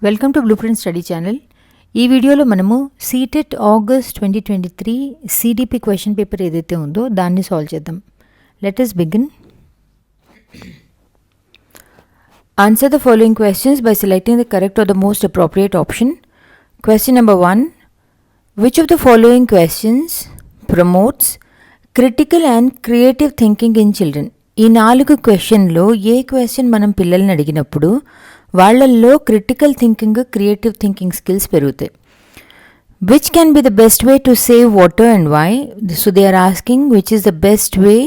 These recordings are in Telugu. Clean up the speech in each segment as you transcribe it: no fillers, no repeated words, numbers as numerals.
Welcome to blueprint study channel. ఈ వీడియోలో మనము CTET August 2023 CDP question paper ఏదైతే ఉందో దాన్ని సాల్వ్ చేద్దాం. Let us begin. Answer the following questions by selecting the correct or the most appropriate option. Question number 1. Which of the following questions promotes critical and creative thinking in children? ఈ 4 క్వశ్చన్లో ఏ క్వశ్చన్ మనం పిల్లల్ని అడిగినప్పుడు వాళ్ళల్లో critical thinking, creative thinking skills పెరుగుతాయి. Which can be the best way to save water and why? So they are asking which is the best way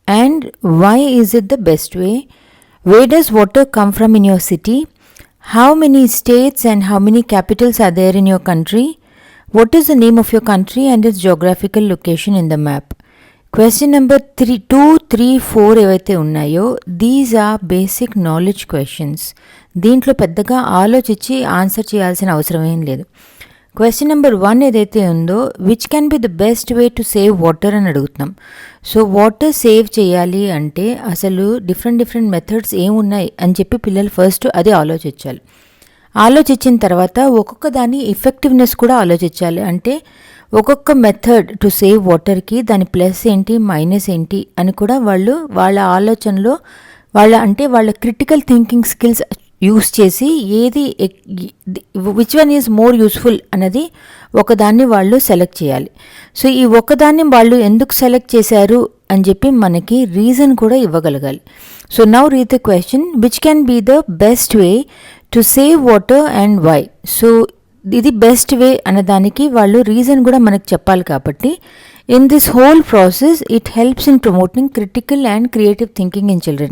and why is it the best way? Where does water come from in your city? How many states and how many capitals are there in your country? What is the name of your country and its geographical location in the map? Question number 2, 3, 4 ఏవైతే ఉన్నాయో these are basic knowledge questions. దీంట్లో పెద్దగా ఆలోచించి ఆన్సర్ చేయాల్సిన అవసరం ఏం లేదు. క్వశ్చన్ నెంబర్ 1 ఏదైతే ఉందో which can be the best way to save water అని అడుగుతున్నాం. సో వాటర్ సేవ్ చేయాలి అంటే అసలు డిఫరెంట్ మెథడ్స్ ఏమున్నాయి అని చెప్పి పిల్లలు ఫస్ట్ అది ఆలోచించాలి. ఆలోచించిన తర్వాత ఒక్కొక్క దాని ఎఫెక్టివ్నెస్ కూడా ఆలోచించాలి. అంటే ఒక్కొక్క మెథడ్ టు సేవ్ వాటర్కి దాని ప్లస్ ఏంటి, మైనస్ ఏంటి అని కూడా వాళ్ళు వాళ్ళ ఆలోచనలో వాళ్ళ క్రిటికల్ థింకింగ్ స్కిల్స్ యూస్ చేసి ఏది which one is more useful అన్నది ఒకదాన్ని వాళ్ళు సెలెక్ట్ చేయాలి. సో ఈ ఒకదాన్ని వాళ్ళు ఎందుకు సెలెక్ట్ చేశారు అని చెప్పి మనకి రీజన్ కూడా ఇవ్వగలగాలి. So now read the question which can be the best way to save water and why? So ఇది బెస్ట్ వే అన్నదానికి వాళ్ళు రీజన్ కూడా మనకు చెప్పాలి. కాబట్టి in this whole process it helps in promoting critical and creative thinking in children.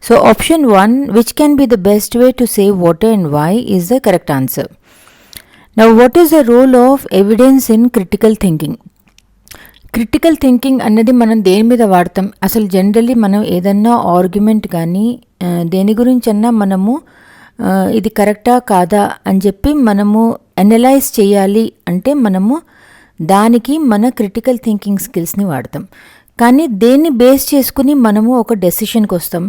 So option 1, which can be the best way to save water and why, is the correct answer. Now what is the role of evidence in critical thinking? Critical thinking అన్నది మనం దేని మీద వాడతాం? అసలు జనరల్లీ మనం ఏదన్నా ఆర్గ్యుమెంట్ కానీ దేని గురించన్నా మనము ఇది కరెక్టా కాదా అని చెప్పి మనము అనలైజ్ చేయాలి అంటే మనము దానికి మన క్రిటికల్ థింకింగ్ స్కిల్స్ని వాడతాం. కానీ దేన్ని బేస్ చేసుకుని మనము ఒక డెసిషన్కి వస్తాం?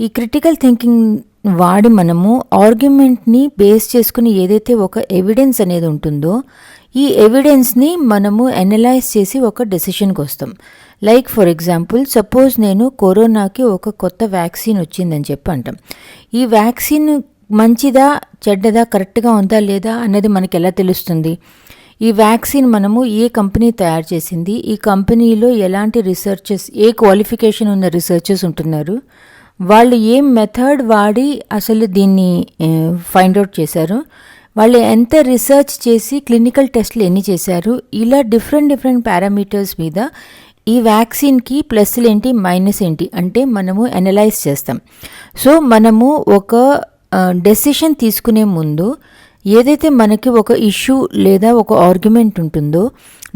ఈ క్రిటికల్ థింకింగ్ వాడి మనము ఆర్గ్యుమెంట్ని బేస్ చేసుకుని ఏదైతే ఒక ఎవిడెన్స్ అనేది ఉంటుందో ఈ ఎవిడెన్స్ని మనము అనలైజ్ చేసి ఒక డెసిషన్కి వస్తాం. లైక్ ఫర్ ఎగ్జాంపుల్, సపోజ్ నేను కరోనాకి ఒక కొత్త వ్యాక్సిన్ వచ్చిందని చెప్పి అంటాం. ఈ వ్యాక్సిన్ మంచిదా చెడ్డదా, కరెక్ట్గా ఉందా లేదా అన్నది మనకి ఎలా తెలుస్తుంది? ఈ వ్యాక్సిన్ మనము ఏ కంపెనీ తయారు చేసింది, ఈ కంపెనీలో ఎలాంటి రీసెర్చర్స్, ఏ క్వాలిఫికేషన్ ఉన్న రీసెర్చర్స్ ఉంటున్నారు, వాళ్ళు ఏ మెథడ్ వాడి అసలు దీన్ని ఫైండ్ అవుట్ చేశారు, వాళ్ళు ఎంత రీసెర్చ్ చేసి క్లినికల్ టెస్ట్లు ఎన్ని చేశారు, ఇలా డిఫరెంట్ పారామీటర్స్ మీద ఈ వ్యాక్సిన్కి ప్లస్లు ఏంటి, మైనస్ ఏంటి అంటే మనము అనలైజ్ చేస్తాం. సో మనము ఒక డెసిషన్ తీసుకునే ముందు ఏదైతే మనకి ఒక ఇష్యూ లేదా ఒక ఆర్గ్యుమెంట్ ఉంటుందో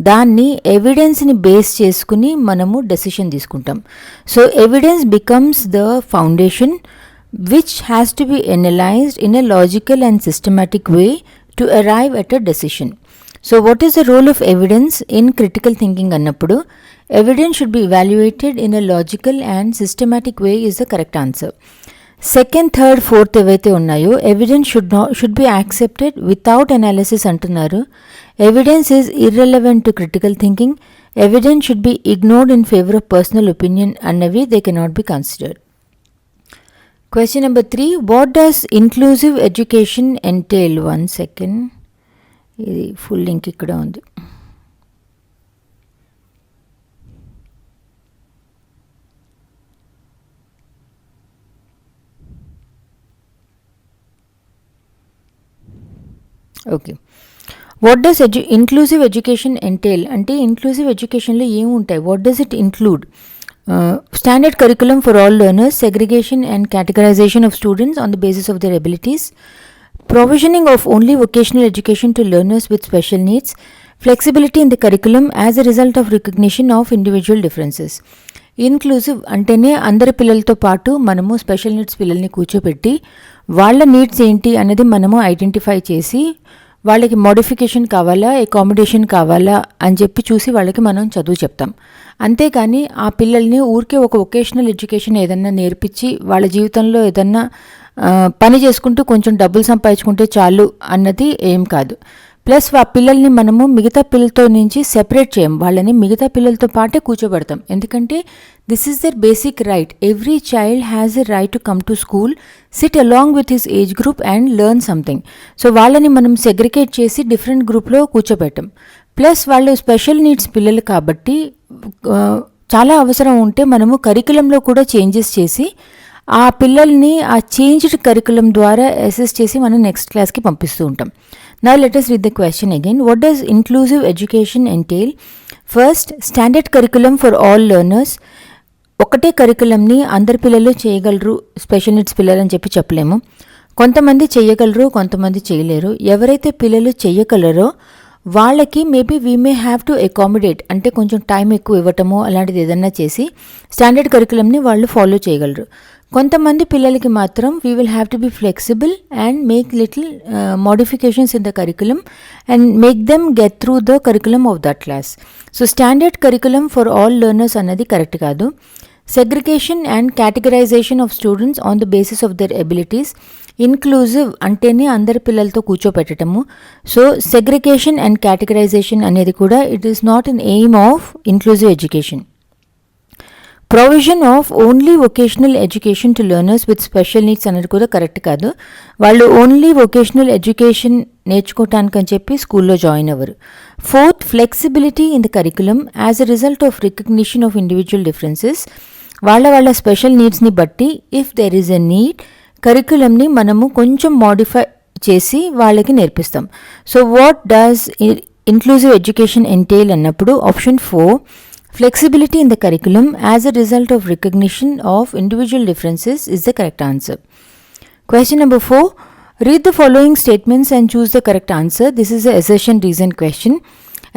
దాన్ని ఎవిడెన్స్ని బేస్ చేసుకుని మనము డెసిషన్ తీసుకుంటాం. So evidence becomes the foundation which has to be analysed in a logical and systematic way to arrive at a decision. So what is the role of evidence in critical thinking అన్నప్పుడు evidence should be evaluated in a logical and systematic way is the correct answer. Second, third, fourth ఏవైతే ఉన్నాయో evidence should be accepted without analysis అంటున్నారు. Evidence is irrelevant to critical thinking. Evidence should B ignored in favour of personal opinion అన్నవి they cannot be considered. Question number 3, what does inclusive education entail? 1 second, ఇది ఫుల్ లింక్ ఇక్కడ ఉంది. Okay, what does inclusive education entail అంటే ఇంక్లూజివ్ ఎడ్యుకేషన్లో ఏముంటాయి? What does it include? Standard curriculum for all learners, segregation and categorisation of students on the basis of their abilities, provisioning of only vocational education to learners with special needs, flexibility in the curriculum as a result of recognition of individual differences. Inclusive అంటేనే అందరి పిల్లలతో పాటు మనము స్పెషల్ నీడ్స్ పిల్లల్ని కూర్చోబెట్టి వాళ్ళ నీడ్స్ ఏంటి అనేది మనము ఐడెంటిఫై చేసి వాళ్ళకి మోడిఫికేషన్ కావాలా, అకామిడేషన్ కావాలా అని చెప్పి చూసి వాళ్ళకి మనం చదువు చెప్తాం. అంతేకాని ఆ పిల్లల్ని ఊరికే ఒక వొకేషనల్ ఎడ్యుకేషన్ ఏదన్నా నేర్పించి వాళ్ళ జీవితంలో ఏదన్నా పని చేసుకుంటూ కొంచెం డబ్బులు సంపాదించుకుంటే చాలు అన్నది ఏం కాదు. ప్లస్ ఆ పిల్లల్ని మనము మిగతా పిల్లలతో నుంచి సెపరేట్ చేయం, వాళ్ళని మిగతా పిల్లలతో పాటే కూర్చోబెడతాం. ఎందుకంటే this is their basic right. Every child has a right to come to school, sit along with his age group and learn something. So వాళ్ళని మనం సెగ్రిగేట్ చేసి డిఫరెంట్ గ్రూప్లో కూర్చోబెట్టాం. ప్లస్ వాళ్ళు స్పెషల్ నీడ్స్ పిల్లలు కాబట్టి చాలా అవసరం ఉంటే మనము కరికులంలో కూడా చేంజెస్ చేసి ఆ పిల్లల్ని ఆ చేంజ్డ్ కరికులం ద్వారా అసెస్ చేసి మనం నెక్స్ట్ క్లాస్కి పంపిస్తూ ఉంటాం. Now let us read the question again. What does inclusive education entail? First, standard curriculum for all learners. ఒకటే కరికులంని అందరి పిల్లలు చేయగలరు, స్పెషల్ నీడ్స్ పిల్లలు అని చెప్పి చెప్పలేము. కొంతమంది చేయగలరు, కొంతమంది చేయలేరు. ఎవరైతే పిల్లలు చేయగలరో వాళ్ళకి maybe we may have to accommodate, అంటే కొంచెం టైం ఎక్కువ ఇవ్వటము అలాంటిది ఏదన్నా చేసి స్టాండర్డ్ కరికులంని వాళ్ళు ఫాలో చేయగలరు. కొంతమంది పిల్లలకి మాత్రం we will have to be flexible and make little modifications in the curriculum and make them get through the curriculum of that class. So standard curriculum for all learners అన్నది కరెక్ట్ కాదు. Segregation and categorisation of students on the basis of their abilities. Inclusive అంటేనే అందరి పిల్లలతో కూర్చోపెట్టడము. సో సెగ్రిగేషన్ అండ్ కేటగరైజేషన్ అనేది కూడా it is not an aim of inclusive education. Provision of only vocational education to learners with special needs అనేది కూడా కరెక్ట్ కాదు. వాళ్ళు ఓన్లీ వొకేషనల్ ఎడ్యుకేషన్ నేర్చుకోవటానికి అని చెప్పి స్కూల్లో జాయిన్ అవ్వరు. Fourth, flexibility in the curriculum as a result of recognition of individual differences. వాళ్ళ స్పెషల్ నీడ్స్ని బట్టి if there is a need కరికులంని మనము కొంచెం మోడిఫై చేసి వాళ్ళకి నేర్పిస్తాం. So what does inclusive education entail అన్నప్పుడు option 4, flexibility in the curriculum as a result of recognition of individual differences is the correct answer. Question number 4. Read the following statements and choose the correct answer. This is a assertion reason question.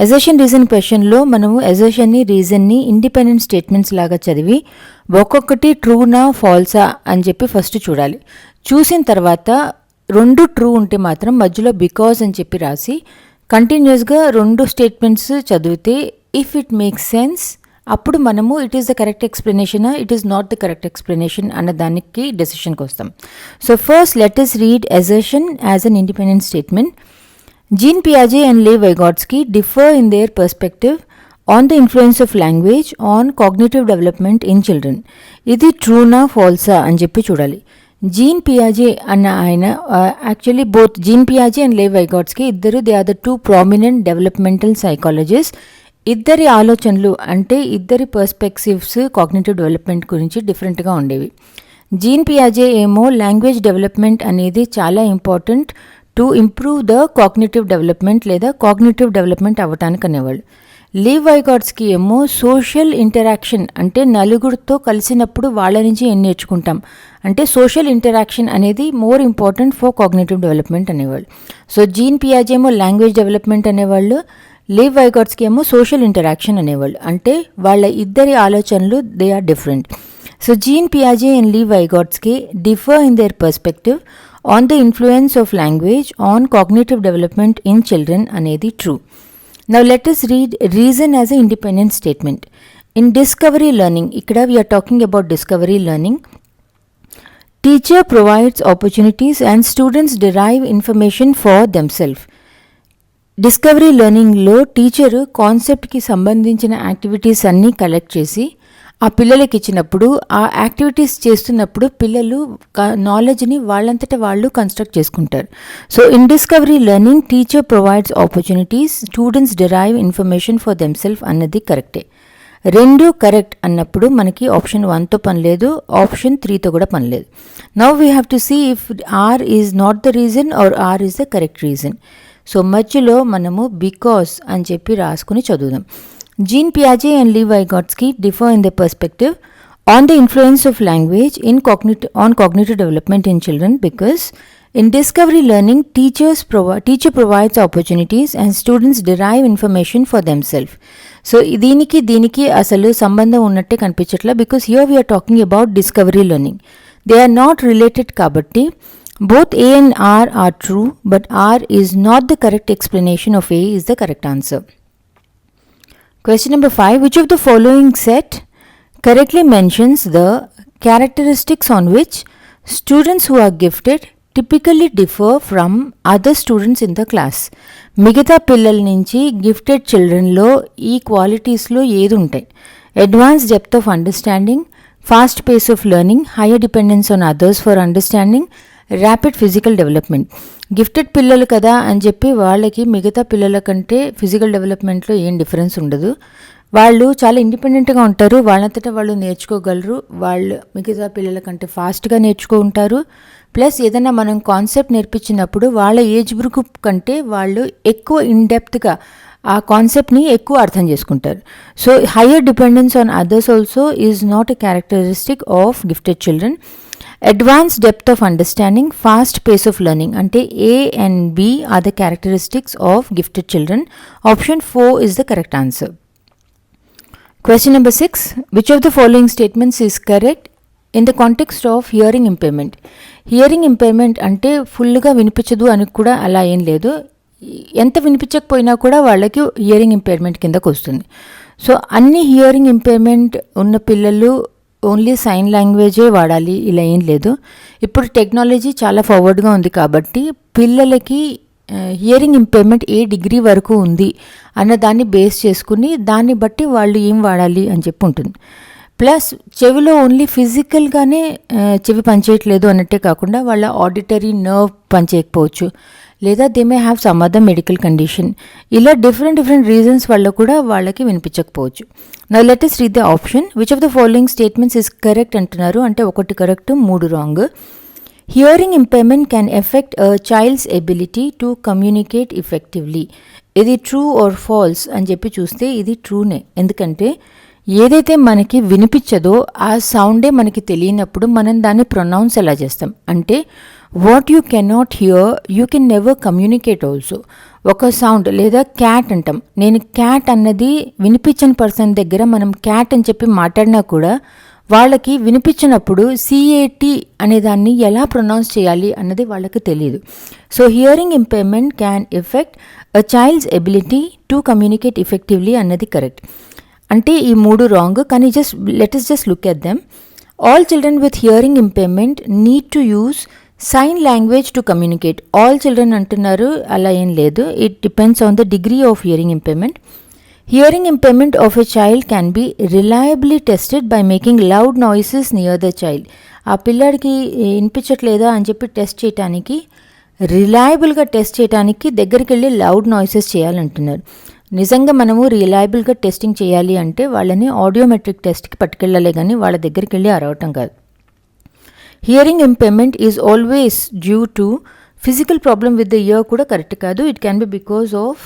Assertion reason question లో మనము assertion ని reason ని ఇండిపెండెంట్ స్టేట్మెంట్స్ లాగా చదివి ఒక్కొక్కటి ట్రూనా ఫాల్సా అని చెప్పి ఫస్ట్ చూడాలి. చూసిన తర్వాత 2 ట్రూ ఉంటే మాత్రం మధ్యలో బికాజ్ అని చెప్పి రాసి కంటిన్యూస్గా 2 స్టేట్మెంట్స్ చదివితే ఇఫ్ ఇట్ మేక్స్ సెన్స్ అప్పుడు మనము it is the correct explanation, it is not the correct explanation అన్న దానికి డెసిషన్కి వస్తాం. So first let us read assertion as an independent statement. Jean Piaget and Lev Vygotsky differ in their perspective on the influence of language on cognitive development in children. ఇది ట్రూనా ఫాల్సా అని చెప్పి చూడాలి. జీన్ పియాజే అన్న ఆయన యాక్చువల్లీ బోత్ జీన్ పియాజే అండ్ లేవ్ వైగాట్స్కి ఇద్దరు they are the 2 prominent developmental psychologist. ఇద్దరి ఆలోచనలు అంటే ఇద్దరి పర్స్పెక్టివ్స్ కాగ్నిటివ్ డెవలప్మెంట్ గురించి డిఫరెంట్గా ఉండేవి. జీన్ పియాజే ఏమో లాంగ్వేజ్ డెవలప్మెంట్ అనేది చాలా important to improve the cognitive development లేదా కాగ్నిటివ్ డెవలప్మెంట్ అవ్వటానికి అనేవాళ్ళు. లీవ్ వైగాట్స్కి ఏమో సోషల్ ఇంటరాక్షన్ అంటే నలుగురితో కలిసినప్పుడు వాళ్ళ నుంచి ఏం నేర్చుకుంటాం అంటే సోషల్ ఇంటరాక్షన్ అనేది more important for cognitive development అనేవాళ్ళు. సో జీన్ పియాజే ఏమో లాంగ్వేజ్ డెవలప్మెంట్ అనేవాళ్ళు, లీవ్ వైగాట్స్కి ఏమో సోషల్ ఇంటరాక్షన్ అనేవాళ్ళు. అంటే వాళ్ళ ఇద్దరి ఆలోచనలు they are different. So Jean పియాజే and Lev Vygotsky differ in their perspective on the influence of language on cognitive development in children అనేది true. Now let us read reason as an independent statement. In discovery learning, ikkada we are talking about discovery learning. Teacher provides opportunities and students derive information for themselves. Discovery లెర్నింగ్లో టీచరు కాన్సెప్ట్కి సంబంధించిన యాక్టివిటీస్ అన్నీ కలెక్ట్ చేసి ఆ పిల్లలకి ఇచ్చినప్పుడు ఆ యాక్టివిటీస్ చేస్తున్నప్పుడు పిల్లలు నాలెడ్జ్ని వాళ్ళంతటా వాళ్ళు కన్స్ట్రక్ట్ చేసుకుంటారు. So in discovery learning teacher provides opportunities, students derive information for themself అన్నది కరెక్టే. 2 కరెక్ట్ అన్నప్పుడు మనకి ఆప్షన్ 1తో పని లేదు, ఆప్షన్ 3తో కూడా పని లేదు. Now we have to see if R is not the reason R R is the correct reason. So మధ్యలో మనము బికాస్ అని చెప్పి రాసుకుని చదువుదాం. Jean Piaget and Lev Vygotsky differ in their perspective on the influence of language on cognitive development in children because in discovery learning teacher provides opportunities and students derive information for themselves. So దీనికి అసలు సంబంధం ఉన్నట్టే కనిపించట్లా because here we are talking about discovery learning. They are not related కాబట్టి Both A and R are true, but R is not the correct explanation of A is the correct answer. Question number 5. Which of the following set correctly mentions the characteristics on which students who are gifted typically differ from other students in the class? మిగతా పిల్లల నుంచి గిఫ్టెడ్ చిల్డ్రన్లో ఈ క్వాలిటీస్లో ఏది ఉంటాయి? Advance depth of understanding, fast pace of learning, hire dependence on others for understanding, rapid physical development. Gifted పిల్లలు కదా అని చెప్పి వాళ్ళకి మిగతా పిల్లల కంటే ఫిజికల్ డెవలప్మెంట్లో ఏం డిఫరెన్స్ ఉండదు. వాళ్ళు చాలా ఇండిపెండెంట్గా ఉంటారు, వాళ్ళంతటా వాళ్ళు నేర్చుకోగలరు, వాళ్ళు మిగతా పిల్లల కంటే ఫాస్ట్గా నేర్చుకుంటారు. ప్లస్ ఏదైనా మనం కాన్సెప్ట్ నేర్పించినప్పుడు వాళ్ళ ఏజ్ గ్రూప్ కంటే వాళ్ళు ఎక్కువ ఇన్డెప్త్గా ఆ కాన్సెప్ట్ని ఎక్కువ అర్థం చేసుకుంటారు. So higher dependence on others also is not a characteristic of gifted children. Advance depth of understanding, fast pace of learning అంటే A and B are the characteristics of gifted children. Option 4 is the correct answer. Question number 6. Which of the following statements is correct in the context of hearing impairment? Hearing impairment అంటే ఫుల్గా వినిపించదు అని కూడా అలా ఏం లేదు, ఎంత వినిపించకపోయినా కూడా వాళ్ళకి హియరింగ్ ఇంపైర్మెంట్ కిందకు వస్తుంది. సో అన్ని హియరింగ్ ఇంపైర్మెంట్ ఉన్న పిల్లలు ఓన్లీ సైన్ లాంగ్వేజే వాడాలి ఇలా ఏం లేదు. ఇప్పుడు టెక్నాలజీ చాలా ఫార్వర్డ్గా ఉంది కాబట్టి పిల్లలకి హియరింగ్ ఇంపైర్మెంట్ ఏ డిగ్రీ వరకు ఉంది అన్న దాన్ని బేస్ చేసుకుని దాన్ని బట్టి వాళ్ళు ఏం వాడాలి అని చెప్పి ఉంటుంది. ప్లస్ చెవిలో ఓన్లీ ఫిజికల్గానే చెవి పనిచేయట్లేదు అన్నట్టే కాకుండా వాళ్ళ ఆడిటరీ నర్వ్ పనిచేయకపోవచ్చు, లేదా they may have some other medical condition, ఇలా డిఫరెంట్ రీజన్స్ వల్ల కూడా వాళ్ళకి వినిపించకపోవచ్చు. Now let us read the option. Which of the following statements is correct అంటున్నారు అంటే 1 correct 3 wrong. Hearing impairment can affect a child's ability to communicate effectively. ఇది ట్రూ ఆర్ ఫాల్స్ అని చెప్పి చూస్తే ఇది ట్రూనే. ఎందుకంటే ఏదైతే మనకి వినిపించదో ఆ సౌండే మనకి తెలియనప్పుడు మనం దాన్ని ప్రొనౌన్స్ ఎలా చేస్తాం అంటే what you cannot hear you can never communicate also. ఒక సౌండ్ లేదా క్యాట్ అంటాం, నేను క్యాట్ అన్నది వినిపించని పర్సన్ దగ్గర మనం క్యాట్ అని చెప్పి మాట్లాడినా కూడా వాళ్ళకి వినిపించినప్పుడు CAT అనే దాన్ని ఎలా ప్రొనౌన్స్ చేయాలి అన్నది వాళ్ళకి తెలియదు. So hearing impairment can affect a child's ability to communicate effectively అన్నది కరెక్ట్. అంటే ఈ 3 రాంగ్, కానీ let us just look at them. All children with hearing impairment need to use sign language to communicate. All children అంటున్నారు, అలా ఏం లేదు. It depends on the degree of hearing impairment. Hearing impairment of a child can be reliably tested by making loud noises near the child. ఆ పిల్లాడికి వినిపించట్లేదా అని చెప్పి టెస్ట్ చేయడానికి, రిలయబుల్గా టెస్ట్ చేయడానికి దగ్గరికి వెళ్ళి లౌడ్ నాయిసెస్ చేయాలంటున్నారు. నిజంగా మనము రిలయబుల్గా టెస్టింగ్ చేయాలి అంటే వాళ్ళని ఆడియోమెట్రిక్ టెస్ట్కి పట్టుకెళ్ళాలి, కానీ వాళ్ళ దగ్గరికి వెళ్ళి అరవటం కాదు. Hearing impairment is always due to physical problem with the ear కూడా కరెక్ట్ కాదు. It can be because of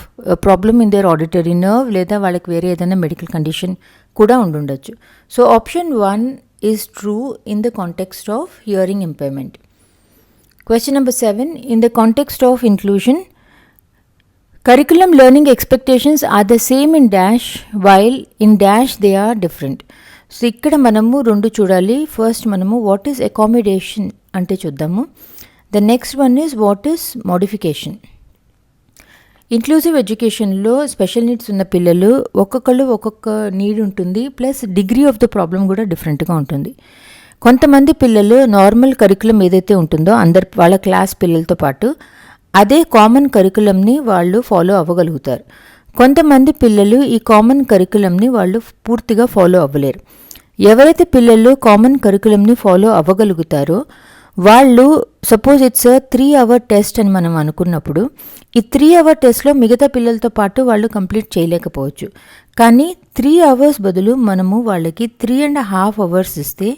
problem in their auditory nerve, లేదా వాళ్ళకి వేరే ఏదైనా మెడికల్ కండిషన్ కూడా ఉండుండొచ్చు. So option 1 is true in the context of hearing impairment. Question number 7. In the context of inclusion, curriculum learning expectations are the same in dash while in dash they are different. So ఇక్కడ మనము 2 చూడాలి. ఫస్ట్ మనము వాట్ ఈస్ అకామిడేషన్ అంటే చూద్దాము. The next one is what is modification. Inclusive ఎడ్యుకేషన్లో స్పెషల్ నీడ్స్ ఉన్న పిల్లలు ఒక్కొక్కళ్ళు ఒక్కొక్క నీడ్ ఉంటుంది, plus degree of the problem కూడా డిఫరెంట్గా ఉంటుంది. కొంతమంది పిల్లలు నార్మల్ కరికులం ఏదైతే ఉంటుందో వాళ్ళ క్లాస్ పిల్లలతో పాటు అదే కామన్ కరికులంని వాళ్ళు ఫాలో అవ్వగలుగుతారు. కొంతమంది పిల్లలు ఈ కామన్ కరికులంని వాళ్ళు పూర్తిగా ఫాలో అవ్వలేరు. ఎవరైతే పిల్లలు కామన్ కరికులంని ఫాలో అవ్వగలుగుతారో వాళ్ళు, సపోజ్ ఇట్స్ 3 hour టెస్ట్ అని మనం అనుకున్నప్పుడు, ఈ 3 hour టెస్ట్లో మిగతా పిల్లలతో పాటు వాళ్ళు కంప్లీట్ చేయలేకపోవచ్చు. కానీ 3 hours బదులు మనము వాళ్ళకి 3.5 hours ఇస్తే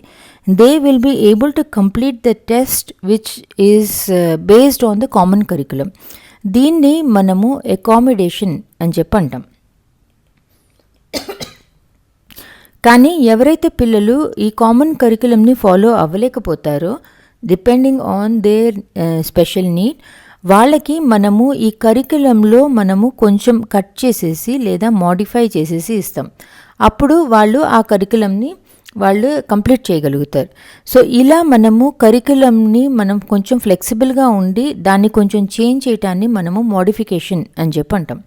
they will be able to complete the test which is based on the common curriculum. దీన్ని మనము అకామిడేషన్ అని చెప్పి అంటాం. కానీ ఎవరైతే పిల్లలు ఈ కామన్ కరికులంని ఫాలో అవ్వలేకపోతారో, depending on their special need, వాళ్ళకి మనము ఈ కరికులంలో మనము కొంచెం కట్ చేసేసి లేదా మోడిఫై చేసేసి ఇస్తాం. అప్పుడు వాళ్ళు ఆ కరికులంని వాళ్ళు కంప్లీట్ చేయగలుగుతారు. సో ఇలా మనము కరికులంని మనం కొంచెం ఫ్లెక్సిబుల్గా ఉండి దాన్ని కొంచెం చేంజ్ చేయటాన్ని మనము మోడిఫికేషన్ అని చెప్పి అంటాం.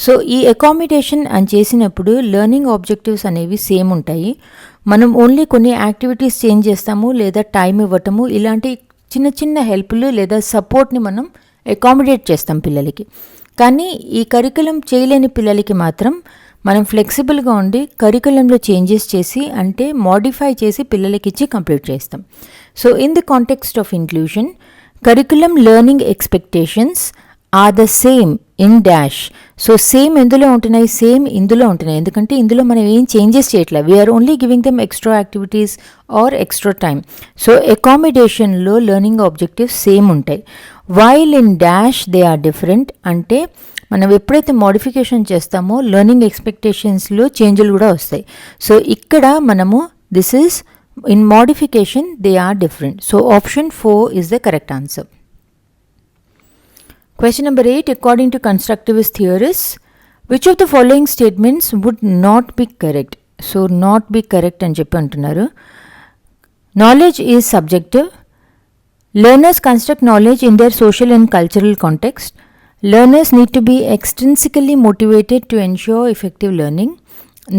సో ఈ అకామిడేషన్ అని చేసినప్పుడు లెర్నింగ్ ఆబ్జెక్టివ్స్ అనేవి సేమ్ ఉంటాయి. మనం ఓన్లీ కొన్ని యాక్టివిటీస్ చేంజ్ చేస్తాము లేదా టైం ఇవ్వటము, ఇలాంటి చిన్న చిన్న హెల్ప్లు లేదా సపోర్ట్ని మనం అకామిడేట్ చేస్తాం పిల్లలకి. కానీ ఈ కరికులం చేయలేని పిల్లలకి మాత్రం మనం ఫ్లెక్సిబుల్గా ఉండి కరికులంలో చేంజెస్ చేసి అంటే మోడిఫై చేసి పిల్లలకి ఇచ్చి కంప్లీట్ చేస్తాం. So in the context of inclusion, curriculum learning expectations are the same in dash. So same ఎందులో ఉంటున్నాయి, సేమ్ ఇందులో ఉంటున్నాయి. ఎందుకంటే ఇందులో మనం ఏం చేంజెస్ చేయట్లేదు, we're only giving them extra activities or extra time. So అకామిడేషన్లో లెర్నింగ్ ఆబ్జెక్టివ్స్ సేమ్ ఉంటాయి. While in dash they are different. అంటే మనం ఎప్పుడైతే మోడిఫికేషన్ చేస్తామో లెర్నింగ్ ఎక్స్పెక్టేషన్స్లో చేంజ్లు కూడా వస్తాయి. సో ఇక్కడ మనము this is in modification they are different. So option 4 is the correct answer. Question number 8, according to constructivist theorists, which of the following statements would not be correct? So not be correct అని చెప్పి అంటున్నారు. Knowledge is subjective. Learners construct knowledge in their social and cultural context. Learners need to be extrinsically motivated to ensure effective learning.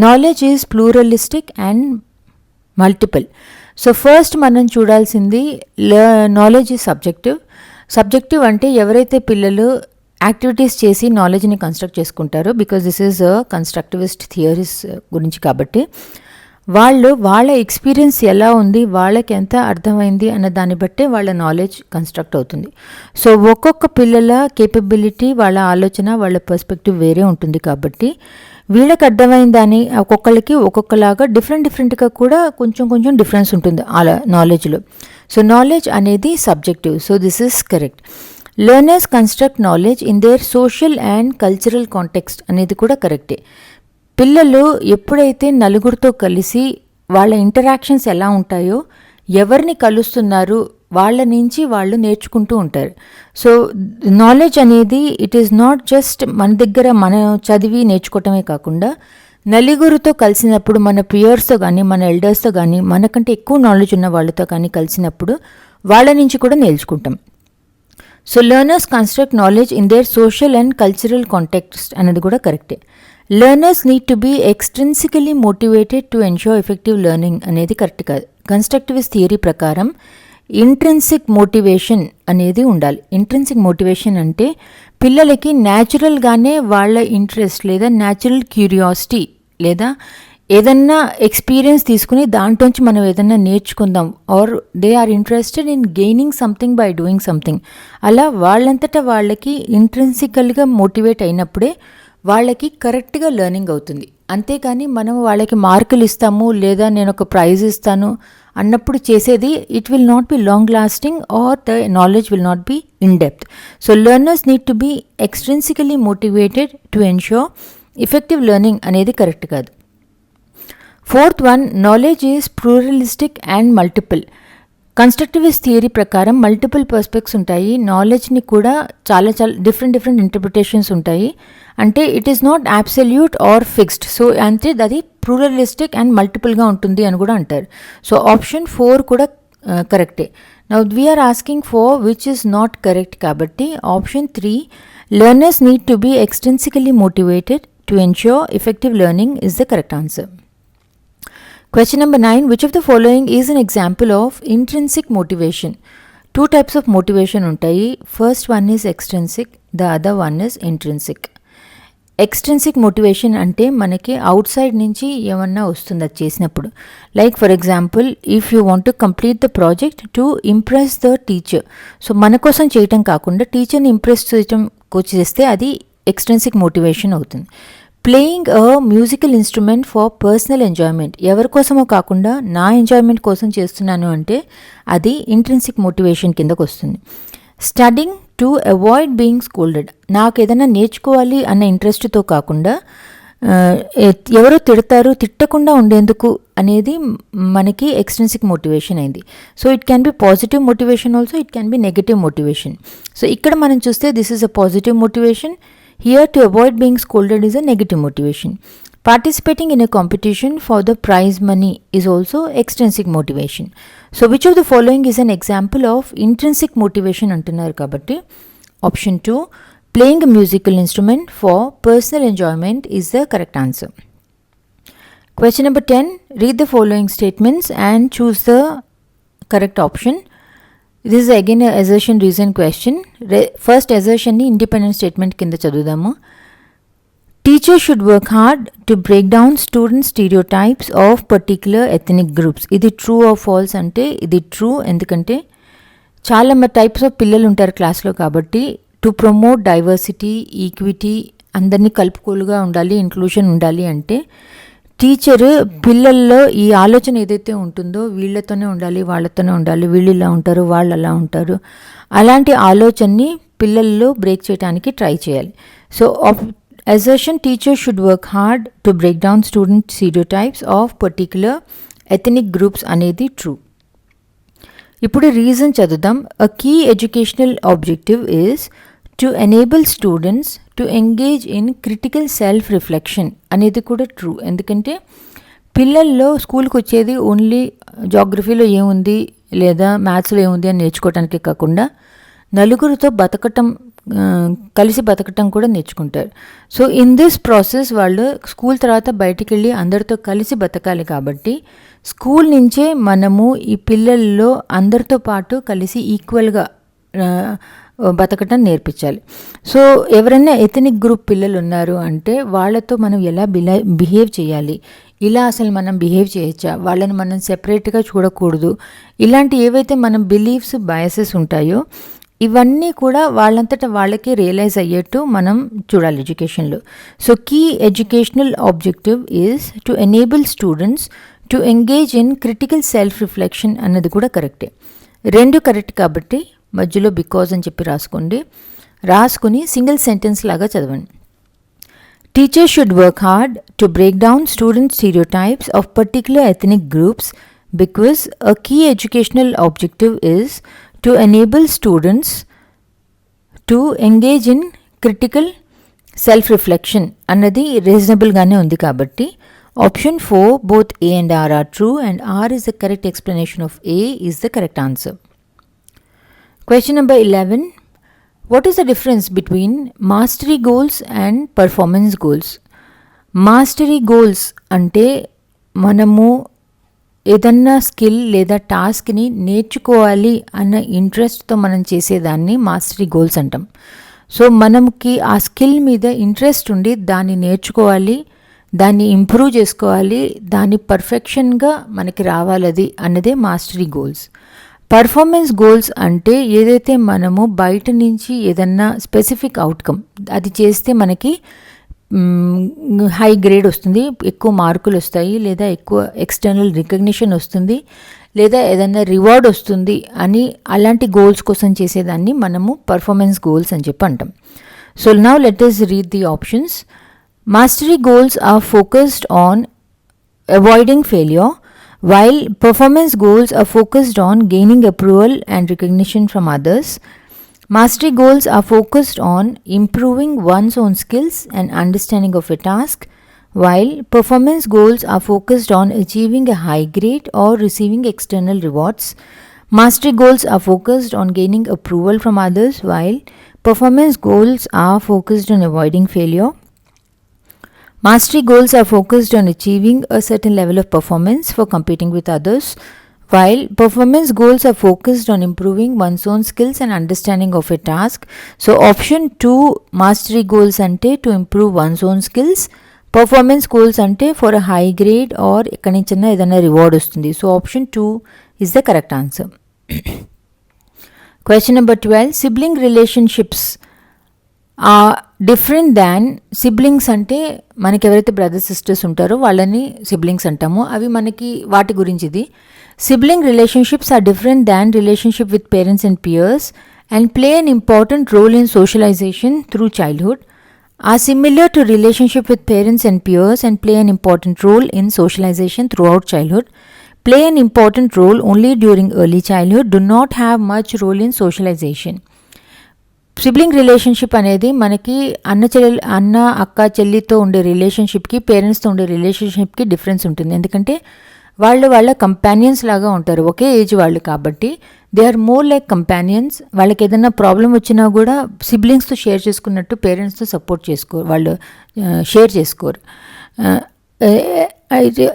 Knowledge is pluralistic and multiple. So first మనం చూడాల్సింది knowledge is subjective. సబ్జెక్టివ్ అంటే ఎవరైతే పిల్లలు యాక్టివిటీస్ చేసి నాలెడ్జ్ని కన్స్ట్రక్ట్ చేసుకుంటారో, because this is constructivist theories గురించి కాబట్టి, వాళ్ళు వాళ్ళ ఎక్స్పీరియన్స్ ఎలా ఉంది, వాళ్ళకి ఎంత అర్థమైంది అన్న దాన్ని బట్టే వాళ్ళ నాలెడ్జ్ కన్స్ట్రక్ట్ అవుతుంది. సో ఒక్కొక్క పిల్లల కేపబిలిటీ, వాళ్ళ ఆలోచన, వాళ్ళ పర్స్పెక్టివ్ వేరే ఉంటుంది కాబట్టి వీళ్ళకి అర్థమైన దాన్ని ఒక్కొక్కరికి ఒక్కొక్కలాగా డిఫరెంట్గా కూడా కొంచెం డిఫరెన్స్ ఉంటుంది నాలెడ్జ్లో. సో నాలెడ్జ్ అనేది subjective. So this is correct. Learners construct knowledge in their social and cultural context అనేది కూడా కరెక్టే. పిల్లలు ఎప్పుడైతే నలుగురితో కలిసి వాళ్ళ ఇంటరాక్షన్స్ ఎలా ఉంటాయో, ఎవరిని కలుస్తున్నారు, వాళ్ళ నుంచి వాళ్ళు నేర్చుకుంటూ ఉంటారు. సో నాలెడ్జ్ అనేది ఇట్ ఈస్ నాట్ జస్ట్ మన దగ్గర మనం చదివి నేర్చుకోవటమే కాకుండా, నలుగురితో కలిసినప్పుడు మన పియర్స్తో కానీ మన ఎల్డర్స్తో కానీ మనకంటే ఎక్కువ నాలెడ్జ్ ఉన్న వాళ్ళతో కానీ కలిసినప్పుడు వాళ్ళ నుంచి కూడా నేర్చుకుంటాం. So learners construct knowledge in their social and cultural context అనేది కూడా కరెక్టే. Learners need to be extrinsically motivated to ensure effective learning అనేది కరెక్ట్ కాదు. కన్స్ట్రక్టివిస్ట్ థియరీ ప్రకారం ఇంట్రిన్సిక్ మోటివేషన్ అనేది ఉండాలి. ఇంట్రిన్సిక్ మోటివేషన్ అంటే పిల్లలకి న్యాచురల్గానే వాళ్ళ ఇంట్రెస్ట్ లేదా న్యాచురల్ క్యూరియాసిటీ లేదా ఏదన్నా ఎక్స్పీరియన్స్ తీసుకుని దాంట్లోంచి మనం ఏదన్నా నేర్చుకుందాం, or they are interested in gaining something by doing something. అలా వాళ్ళంతటా వాళ్ళకి ఇంట్రిన్సికల్గా మోటివేట్ అయినప్పుడే వాళ్ళకి కరెక్ట్గా లెర్నింగ్ అవుతుంది. అంతేకాని మనం వాళ్ళకి మార్కులు ఇస్తాము లేదా నేను ఒక ప్రైజ్ ఇస్తాను అన్నప్పుడు చేసేది it will not be long lasting or the knowledge will not be in depth. So learners need to be extrinsically motivated to ensure effective learning అనేది కరెక్ట్ కాదు. Fourth one, knowledge is pluralistic and multiple. Constructivist theory ప్రకారం మల్టిపుల్ పర్స్పెక్ట్స్ ఉంటాయి. నాలెడ్జ్ని కూడా చాలా డిఫరెంట్ ఇంటర్ప్రిటేషన్స్ ఉంటాయి. అంటే it is not absolute or fixed. So అంటే అది ప్లూరలిస్టిక్ అండ్ మల్టిపుల్గా ఉంటుంది అని కూడా అంటారు. సో ఆప్షన్ 4 కూడా కరెక్టే. Now we're asking for which is not correct కాబట్టి option 3, learners need to be extrinsically motivated to ensure effective learning is the correct answer. Question number 9, which of the following is an example of intrinsic motivation? 2 types of motivation ఉంటాయి. First one is extrinsic, the other one is intrinsic. Extrinsic motivation అంటే మనకి అవుట్ సైడ్ నుంచి ఏమన్నా వస్తుంది అది చేసినప్పుడు. Like for example, if you want to complete the project to impress the teacher. So మన కోసం చేయటం కాకుండా టీచర్ని ఇంప్రెస్ చేయటం చేస్తే అది ఎక్స్ట్రిన్సిక్ మోటివేషన్ అవుతుంది. Playing a musical instrument for personal enjoyment, ఎవరి కోసమో కాకుండా నా ఎంజాయ్మెంట్ కోసం చేస్తున్నాను అంటే అది ఇంట్రిన్సిక్ మోటివేషన్ కిందకు వస్తుంది. Studying to avoid being scolded, నాకు ఏదైనా నేర్చుకోవాలి అన్న ఇంట్రెస్ట్తో కాకుండా ఎవరో తిట్టకుండా ఉండేందుకు అనేది మనకి ఎక్స్ట్రిన్సిక్ మోటివేషన్ అయింది. So it can B positive motivation also, it can B negative motivation. So ఇక్కడ మనం చూస్తే this is a positive motivation. Here to avoid being scolded is a negative motivation. Participating in a competition for the prize money is also extrinsic motivation. So which of the following is an example of intrinsic motivation antunnaru kabatti option 2, playing a musical instrument for personal enjoyment is the correct answer. Question number 10, read the following statements and choose the correct option. This is again a assertion reason question. First assertion ni independent statement kinda chadudamu. Teachers should work hard to break down student stereotypes of particular ethnic groups. ఇది ట్రూ ఆర్ ఫాల్స్ అంటే ఇది ట్రూ, ఎందుకంటే చాలా టైప్స్ ఆఫ్ పిల్లలు ఉంటారు క్లాస్లో కాబట్టి టు ప్రమోట్ డైవర్సిటీ, ఈక్విటీ, అందరినీ కలుపుకోలుగా ఉండాలి, ఇంక్లూషన్ ఉండాలి అంటే టీచర్ పిల్లల్లో ఈ ఆలోచన ఏదైతే ఉంటుందో వీళ్ళతోనే ఉండాలి, వాళ్ళతోనే ఉండాలి, వీళ్ళు ఇలా ఉంటారు, వాళ్ళు అలా ఉంటారు, అలాంటి ఆలోచనని పిల్లల్లో బ్రేక్ చేయడానికి ట్రై చేయాలి. So assertion, teachers should work hard to break down student stereotypes of particular ethnic groups అనేది true. ఇప్పుడు రీజన్ చదువుదాం. A key educational objective is to enable students to engage in critical self-reflection అనేది కూడా ట్రూ, ఎందుకంటే పిల్లల్లో స్కూల్కి వచ్చేది ఓన్లీ జాగ్రఫీలో ఏముంది లేదా మ్యాథ్స్లో ఏముంది అని నేర్చుకోవటానికి కాకుండా నలుగురితో కలిసి బతకటం కూడా నేర్చుకుంటారు. సో ఇన్ దిస్ ప్రాసెస్ వాళ్ళు స్కూల్ తర్వాత బయటికి వెళ్ళి అందరితో కలిసి బతకాలి కాబట్టి స్కూల్ నుంచే మనము ఈ పిల్లల్లో అందరితో పాటు కలిసి ఈక్వల్గా బతకటం నేర్పించాలి. సో ఎవరైనా ఎథనిక్ గ్రూప్ పిల్లలు ఉన్నారు అంటే వాళ్ళతో మనం ఎలా బిహేవ్ చేయాలి, ఇలా అసలు మనం బిహేవ్ చేయొచ్చా, వాళ్ళని మనం సెపరేట్గా చూడకూడదు, ఇలాంటి ఏవైతే మనం బిలీఫ్స్, బయాసెస్ ఉంటాయో ఇవన్నీ కూడా వాళ్ళంతటా వాళ్ళకే రియలైజ్ అయ్యేట్టు మనం చూడాలి ఎడ్యుకేషన్లో. So key educational objective is to enable students to engage in critical self reflection అన్నది కూడా కరెక్టే. రెండు కరెక్ట్ కాబట్టి మధ్యలో బికాజ్ అని చెప్పి రాసుకుని సింగిల్ సెంటెన్స్ లాగా చదవండి. Teachers should work hard to break down student stereotypes of particular ethnic groups because a key educational objective is to enable students to engage in critical self-reflection అన్నది రీజనబుల్గానే ఉంది కాబట్టి option 4 both A and R are true and R is the correct explanation of A is the correct answer. Question number 11, what is the difference between mastery goals and performance goals? Mastery goals అంటే మనము ఏదన్నా స్కిల్ లేదా టాస్క్ని నేర్చుకోవాలి అన్న ఇంట్రెస్ట్తో మనం చేసేదాన్ని మాస్టరీ గోల్స్ అంటాం. సో మనకి ఆ స్కిల్ మీద ఇంట్రెస్ట్ ఉండి దాన్ని నేర్చుకోవాలి, దాన్ని ఇంప్రూవ్ చేసుకోవాలి, దాన్ని పర్ఫెక్షన్గా మనకి రావాలది అన్నదే మాస్టరీ గోల్స్. పర్ఫార్మెన్స్ గోల్స్ అంటే ఏదైతే మనము బయట నుంచి ఏదన్నా స్పెసిఫిక్ అవుట్కమ్ అది చేస్తే మనకి హై గ్రేడ్ వస్తుంది, ఎక్కువ మార్కులు వస్తాయి, లేదా ఎక్కువ ఎక్స్టర్నల్ రికగ్నిషన్ వస్తుంది, లేదా ఏదైనా రివార్డ్ వస్తుంది అని అలాంటి గోల్స్ కోసం చేసేదాన్ని మనము పర్ఫార్మెన్స్ గోల్స్ అని చెప్పి అంటాం. So now let us read the options. Mastery goals are focused on avoiding failure while performance goals are focused on gaining approval and recognition from others. Mastery goals are focused on improving one's own skills and understanding of a task, while performance goals are focused on achieving a high grade or receiving external rewards. Mastery goals are focused on gaining approval from others, while performance goals are focused on avoiding failure. Mastery goals are focused on achieving a certain level of performance for competing with others, while performance goals are focused on improving one's own skills and understanding of a task. So option 2 mastery goals ante to improve one's own skills, performance goals ante for a high grade or ekkanichanna edana reward ostundi. So option 2 is the correct answer. Question number 12, sibling relationships are different than siblings అంటే మనకి ఎవరైతే బ్రదర్ సిస్టర్స్ ఉంటారో వాళ్ళని సిబ్లింగ్స్ అంటాము, అవి మనకి వాటి గురించిది. Sibling relationships are different than relationship with parents and peers and play an important role in socialization through childhood, are similar to relationship with parents and peers and play an important role in socialization throughout childhood, play an important role only during early childhood, do not have much role in socialization. Sibling relationship అనేది మనకి అన్న అక్క చెల్లితో ఉండే రిలేషన్షిప్కి, పేరెంట్స్తో ఉండే రిలేషన్షిప్కి డిఫరెన్స్ ఉంటుంది. ఎందుకంటే వాళ్ళ కంపానియన్స్ లాగా ఉంటారు, ఒకే ఏజ్ వాళ్ళు కాబట్టి they are more like companions. వాళ్ళకి ఏదైనా ప్రాబ్లం వచ్చినా కూడా సిబ్లింగ్స్తో షేర్ చేసుకున్నట్టు పేరెంట్స్తో సపోర్ట్ చేసుకోరు, వాళ్ళు షేర్ చేసుకోరు.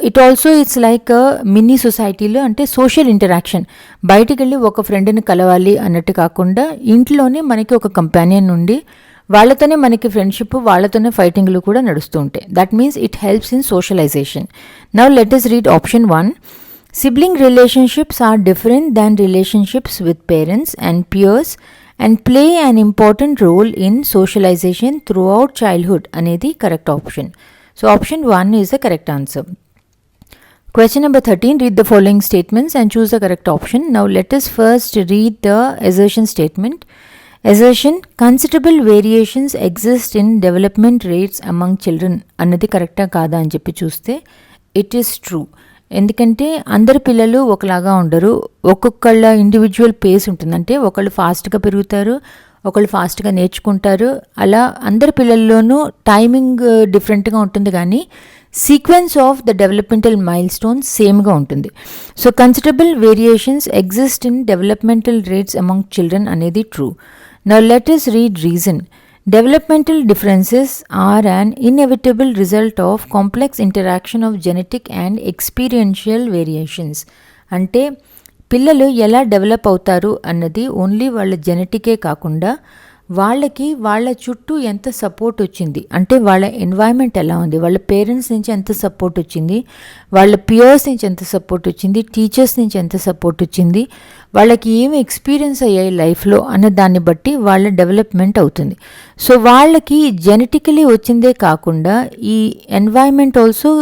It also it's like mini సొసైటీలో, అంటే సోషల్ ఇంటరాక్షన్. బయటికి వెళ్ళి ఒక ఫ్రెండ్ని కలవాలి అన్నట్టు కాకుండా ఇంట్లోనే మనకి ఒక కంపానియన్ ఉండి వాళ్ళతోనే మనకి ఫ్రెండ్షిప్, వాళ్ళతోనే ఫైటింగ్లు కూడా నడుస్తూ ఉంటాయి. That means it helps in socialisation. Now let us read option 1. Sibling relationships are different than relationships with parents and peers and play an important role in socialization throughout childhood అనేది correct option. So option 1 is the correct answer. Question number 13. Read the following statements and choose the correct option. Now let us first read the assertion statement. Assertion: considerable variations exist in development rates among children అన్నది కరెక్టా కాదా అని చెప్పి చూస్తే ఇట్ ఈస్ ట్రూ. ఎందుకంటే అందరి పిల్లలు ఒకలాగా ఉండరు, ఒక్కొక్కళ్ళ ఇండివిజువల్ పేస్ ఉంటుంది. అంటే ఒకళ్ళు ఫాస్ట్గా పెరుగుతారు, ఒకళ్ళు ఫాస్ట్గా నేర్చుకుంటారు. అలా అందరి పిల్లల్లోనూ టైమింగ్ డిఫరెంట్గా ఉంటుంది, కానీ sequence of the developmental milestones సేమ్గా ఉంటుంది. So considerable variations exist in developmental rates among children అనేది true. Now let us read reason. Developmental differences are an inevitable result of complex interaction of genetic and experiential variations. అంటే పిల్లలు ఎలా డెవలప్ అవుతారు అన్నది ఓన్లీ వాళ్ళ జెనెటికే కాకుండా వాళ్ళ చుట్టూ ఎంత సపోర్ట్ వచ్చింది, అంటే వాళ్ళ ఎన్వైరన్మెంట్ ఎలా ఉంది, వాళ్ళ పేరెంట్స్ నుంచి ఎంత సపోర్ట్ వచ్చింది, వాళ్ళ పియర్స్ నుంచి ఎంత సపోర్ట్ వచ్చింది, టీచర్స్ నుంచి ఎంత సపోర్ట్ వచ్చింది, వాళ్ళకి ఏమి ఎక్స్పీరియన్స్ అయ్యాయి లైఫ్లో అన్న దాన్ని బట్టి వాళ్ళ డెవలప్మెంట్ అవుతుంది. సో వాళ్ళకి జెనెటికలీ వచ్చిందే కాకుండా ఈ environment also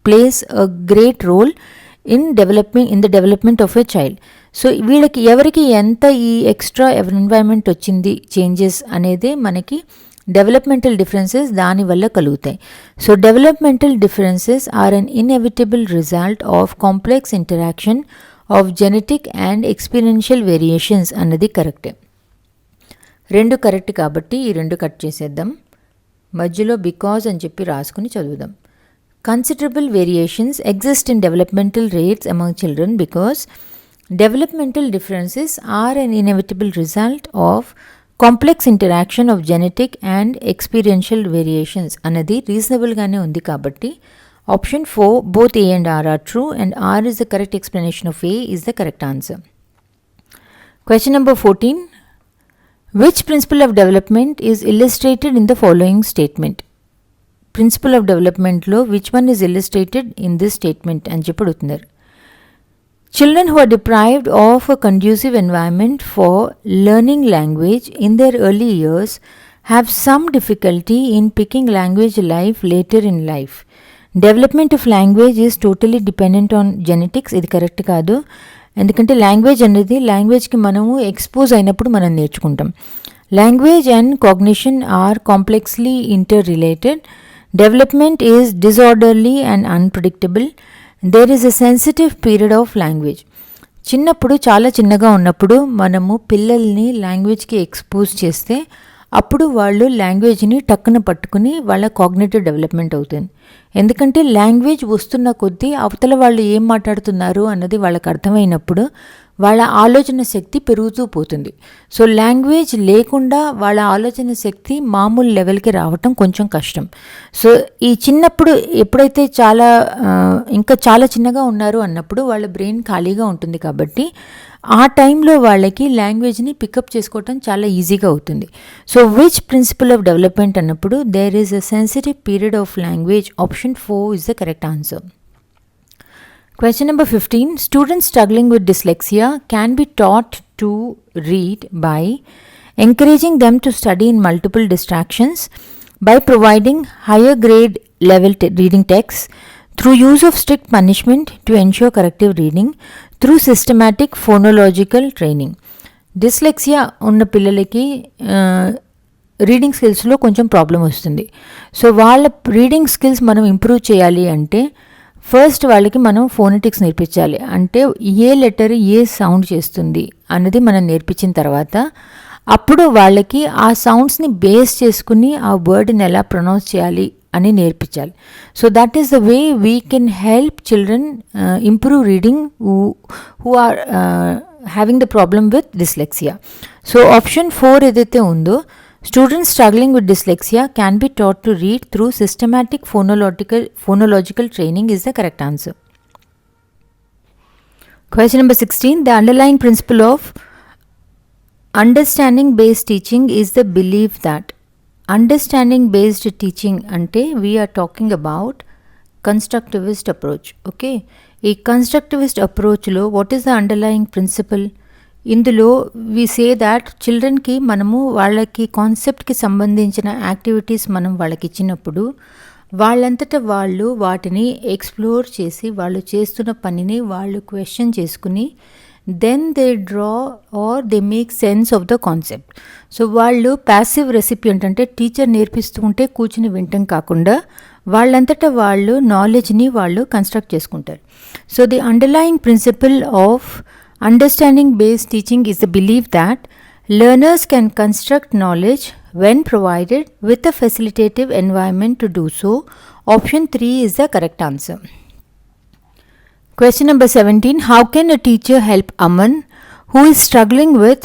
plays a great role in the development of a child. So వీళ్ళకి ఎవరికి ఎంత ఈ ఎక్స్ట్రా ఎన్వైరన్మెంట్ వచ్చింది చేంజెస్ అనేదే మనకి డెవలప్మెంటల్ డిఫరెన్సెస్ దానివల్ల కలుగుతాయి. So developmental differences are an inevitable result of complex interaction of genetic and experiential variations అన్నది కరెక్టే. రెండు కరెక్ట్ కాబట్టి ఈ రెండు కట్ చేసేద్దాం. మధ్యలో బికాజ్ అని చెప్పి రాసుకుని చదువుదాం. Considerable variations exist in developmental rates among children because developmental differences are an inevitable result of complex interaction of genetic and experiential variations అన్నది రీజనబుల్గానే ఉంది కాబట్టి option 4 both A and R are true and R is the correct explanation of A is the correct answer. Question number 14. Which principle of development is illustrated in the following statement? Principle of development lo which one is illustrated in this statement అని చెప్పి అడుగుతున్నారు. Children who are deprived of a conducive environment for learning language in their early years have some difficulty in picking language life later in life. Development of language is totally dependent on genetics. ఇది కరెక్ట్ కాదు, ఎందుకంటే లాంగ్వేజ్ అనేది లాంగ్వేజ్కి మనము ఎక్స్పోజ్ అయినప్పుడు మనం నేర్చుకుంటాం. Language and cognition are complexly interrelated. Development is disorderly and unpredictable. There is a sensitive period of language. చిన్నప్పుడు చాలా చిన్నగా ఉన్నప్పుడు మనము పిల్లల్ని లాంగ్వేజ్కి ఎక్స్పోజ్ చేస్తే అప్పుడు వాళ్ళు లాంగ్వేజ్ని టక్కున పట్టుకుని వాళ్ళ కాగ్నిటివ్ డెవలప్మెంట్ అవుతుంది. ఎందుకంటే లాంగ్వేజ్ వస్తున్న కొద్దీ అవతల వాళ్ళు ఏం మాట్లాడుతున్నారు అన్నది వాళ్ళకి అర్థమైనప్పుడు వాళ్ళ ఆలోచన శక్తి పెరుగుతూ పోతుంది. సో లాంగ్వేజ్ లేకుండా వాళ్ళ ఆలోచన శక్తి మామూలు లెవెల్కి రావటం కొంచెం కష్టం. సో ఈ చిన్నప్పుడు ఎప్పుడైతే ఇంకా చాలా చిన్నగా ఉన్నారు అన్నప్పుడు వాళ్ళ బ్రెయిన్ ఖాళీగా ఉంటుంది కాబట్టి ఆ టైంలో వాళ్ళకి లాంగ్వేజ్ని పికప్ చేసుకోవటం చాలా ఈజీగా అవుతుంది. So which principle of development అన్నప్పుడు there is a sensitive period of language. Option 4 is the correct answer. Question number 15. Students struggling with dyslexia can be taught to read by encouraging them to study in multiple distractions, by providing higher grade level reading texts, through use of strict punishment to ensure corrective reading, through systematic phonological training. Dyslexia ఉన్న పిల్లలకి రీడింగ్ స్కిల్స్లో కొంచెం ప్రాబ్లం వస్తుంది. సో వాళ్ళ రీడింగ్ స్కిల్స్ మనం ఇంప్రూవ్ చేయాలి అంటే ఫస్ట్ వాళ్ళకి మనం ఫోనెటిక్స్ నేర్పించాలి. అంటే ఏ లెటర్ ఏ సౌండ్ చేస్తుంది అన్నది మనం నేర్పించిన తర్వాత అప్పుడు వాళ్ళకి ఆ సౌండ్స్ని బేస్ చేసుకుని ఆ వర్డ్ని ఎలా ప్రొనౌన్స్ చేయాలి అని నేర్పించాలి. So that is the way we can help children improve reading who are having the problem with dyslexia. So option 4 ఏదైతే ఉందో, students struggling with dyslexia can be taught to read through systematic phonological training is the correct answer. Question number 16. The underlying principle of understanding based teaching is the belief that. Understanding based teaching ante we are talking about constructivist approach. Okay, ఈ constructivist approach లో what is the underlying principle? ఇందులో వి సే దాట్ చిల్డ్రన్కి మనము వాళ్ళకి కాన్సెప్ట్కి సంబంధించిన యాక్టివిటీస్ మనం వాళ్ళకి ఇచ్చినప్పుడు వాళ్ళంతటా వాళ్ళు వాటిని ఎక్స్ప్లోర్ చేసి వాళ్ళు చేస్తున్న పనిని వాళ్ళు క్వశ్చన్ చేసుకుని then they draw or they make sense of the concept. So వాళ్ళు ప్యాసివ్ రెసిపియంట్, అంటే టీచర్ నేర్పిస్తూ ఉంటే కూర్చుని వినటం కాకుండా వాళ్ళంతటా వాళ్ళు నాలెడ్జ్ని వాళ్ళు కన్స్ట్రక్ట్ చేసుకుంటారు. So the underlying principle of understanding based teaching is the belief that learners can construct knowledge when provided with a facilitative environment to do so. Option 3 is the correct answer. Question number 17. How can a teacher help Aman, who is struggling with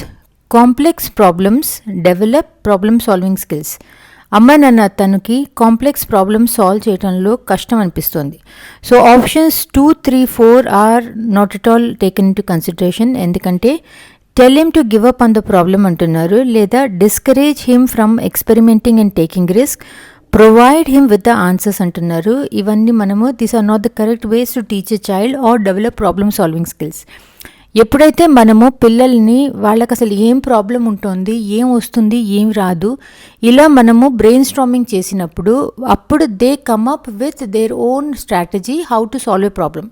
complex problems, develop problem solving skills? Aman అన్న తనకి కాంప్లెక్స్ ప్రాబ్లమ్ సాల్వ్ చేయడంలో కష్టం అనిపిస్తుంది. So options 2, 3, 4 are not at all taken into consideration. ఎందుకంటే tell him to give up on the problem అంటున్నారు, లేదా discourage him from experimenting and taking risk, provide him with the answers అంటున్నారు. ఇవన్నీ మనము these are not the correct ways to teach a child or develop problem solving skills. ఎప్పుడైతే మనము పిల్లల్ని వాళ్ళకి అసలు ఏం ప్రాబ్లం ఉంటుంది, ఏం వస్తుంది, ఏం రాదు, ఇలా మనము బ్రెయిన్ స్టార్మింగ్ చేసినప్పుడు అప్పుడు they come up with their own strategy how to solve A problem.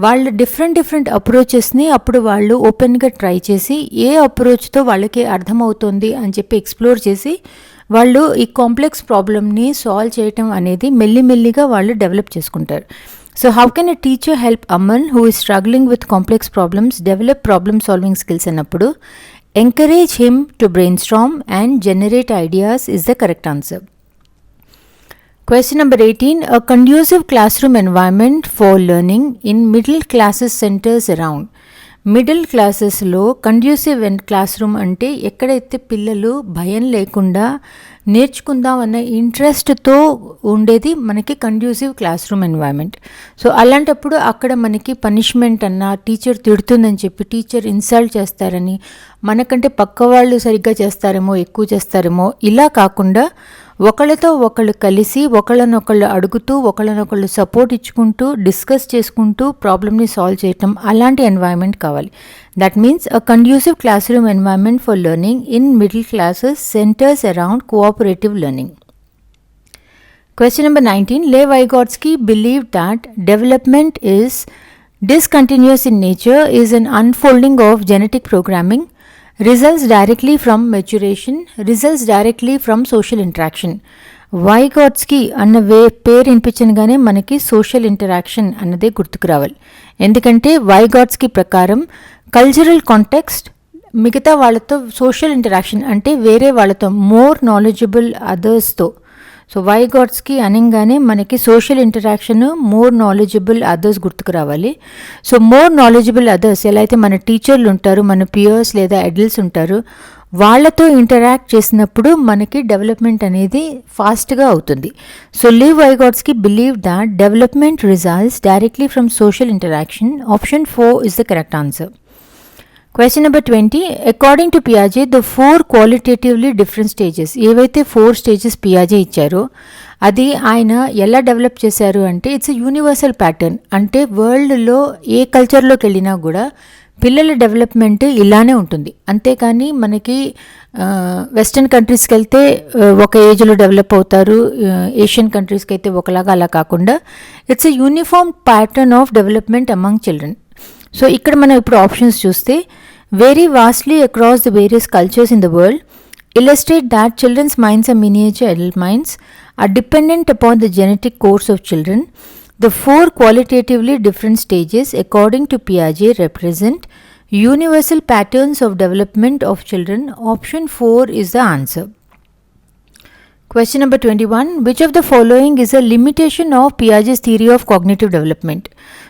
వాళ్ళు డిఫరెంట్ అప్రోచెస్ని అప్పుడు వాళ్ళు ఓపెన్గా ట్రై చేసి ఏ అప్రోచ్తో వాళ్ళకి అర్థమవుతుంది అని చెప్పి ఎక్స్ప్లోర్ చేసి వాళ్ళు ఈ కాంప్లెక్స్ ప్రాబ్లమ్ని సాల్వ్ చేయటం అనేది మెల్లిమెల్లిగా వాళ్ళు డెవలప్ చేసుకుంటారు. So how can a teacher help Aman, who is struggling with complex problems, develop problem solving skills అన్నప్పుడు encourage him to brainstorm and generate ideas is the correct answer. Question number 18. A conducive classroom environment for learning in middle classes centers around. Middle క్లాసెస్లో కండ్యూసివ్ క్లాస్ రూమ్ అంటే ఎక్కడైతే పిల్లలు భయం లేకుండా నేర్చుకుందాం అన్న ఇంట్రెస్ట్తో ఉండేది మనకి conducive class room environment. So అలాంటప్పుడు అక్కడ మనకి పనిష్మెంట్ అన్న, టీచర్ తిడుతుందని చెప్పి టీచర్ ఇన్సల్ట్ చేస్తారని, మనకంటే పక్క వాళ్ళు సరిగ్గా చేస్తారేమో, ఎక్కువ చేస్తారేమో, ఇలా కాకుండా ఒకళ్ళతో ఒకళ్ళు కలిసి ఒకళ్ళనొకళ్ళు అడుగుతూ ఒకళ్ళనొకళ్ళు సపోర్ట్ ఇచ్చుకుంటూ డిస్కస్ చేసుకుంటూ ప్రాబ్లమ్ని సాల్వ్ చేయటం, అలాంటి ఎన్వైర్న్మెంట్ కావాలి. That means a conducive class room environment for learning in middle classes centres around cooperative learning. Question number 19. Lev Vygotsky believed that development is discontinuous in nature, is an unfolding of genetic programming, results directly from maturation, results directly from social interaction. వైగాట్స్కి అన్న పేరు వినిపించగానే మనకి సోషల్ ఇంటరాక్షన్ అన్నదే గుర్తుకు రావాలి. ఎందుకంటే వైగాట్స్కి ప్రకారం కల్చరల్ కాంటెక్స్ట్, మిగతా వాళ్ళతో సోషల్ ఇంటరాక్షన్ అంటే వేరే వాళ్ళతో, మోర్ నాలెడ్జబుల్ అదర్స్తో. సో వైగాట్స్కి అనగానే మనకి social interaction, more knowledgeable others గుర్తుకు రావాలి. సో మోర్ నాలెడ్జబుల్ అదర్స్ ఎలా అయితే మన టీచర్లు ఉంటారు, మన పియర్స్ లేదా అడల్ట్స్ ఉంటారు, వాళ్ళతో ఇంటరాక్ట్ చేసినప్పుడు మనకి డెవలప్మెంట్ అనేది ఫాస్ట్గా అవుతుంది. So live వైగాట్స్కి believe that development results directly from social interaction. Option 4 is the correct answer. Question number 20. According to Piaget, the 4 qualitatively different stages, ఏవైతే 4 stages Piaget ఇచ్చారో అది ఆయన ఎలా డెవలప్ చేశారు అంటే ఇట్స్ ఎ యూనివర్సల్ ప్యాటర్న్. అంటే వరల్డ్లో ఏ కల్చర్లోకి వెళ్ళినా కూడా పిల్లల డెవలప్మెంట్ ఇలానే ఉంటుంది. అంతేకాని మనకి వెస్టర్న్ కంట్రీస్కి వెళ్తే ఒక ఏజ్లో డెవలప్ అవుతారు, ఏషియన్ కంట్రీస్కి అయితే ఒకలాగా, అలా కాకుండా it's a uniform pattern of development among children. So ఇక్కడ మనం ఇప్పుడు ఆప్షన్స్ చూస్తే vary vastly across the various cultures in the world, illustrate that children's minds are miniature adult minds, are dependent upon the genetic course of children. The 4 qualitatively different stages according to Piaget represent universal patterns of development of children. Option 4 is the answer. Question number 21. Which of the following is a limitation of Piaget's theory of cognitive development?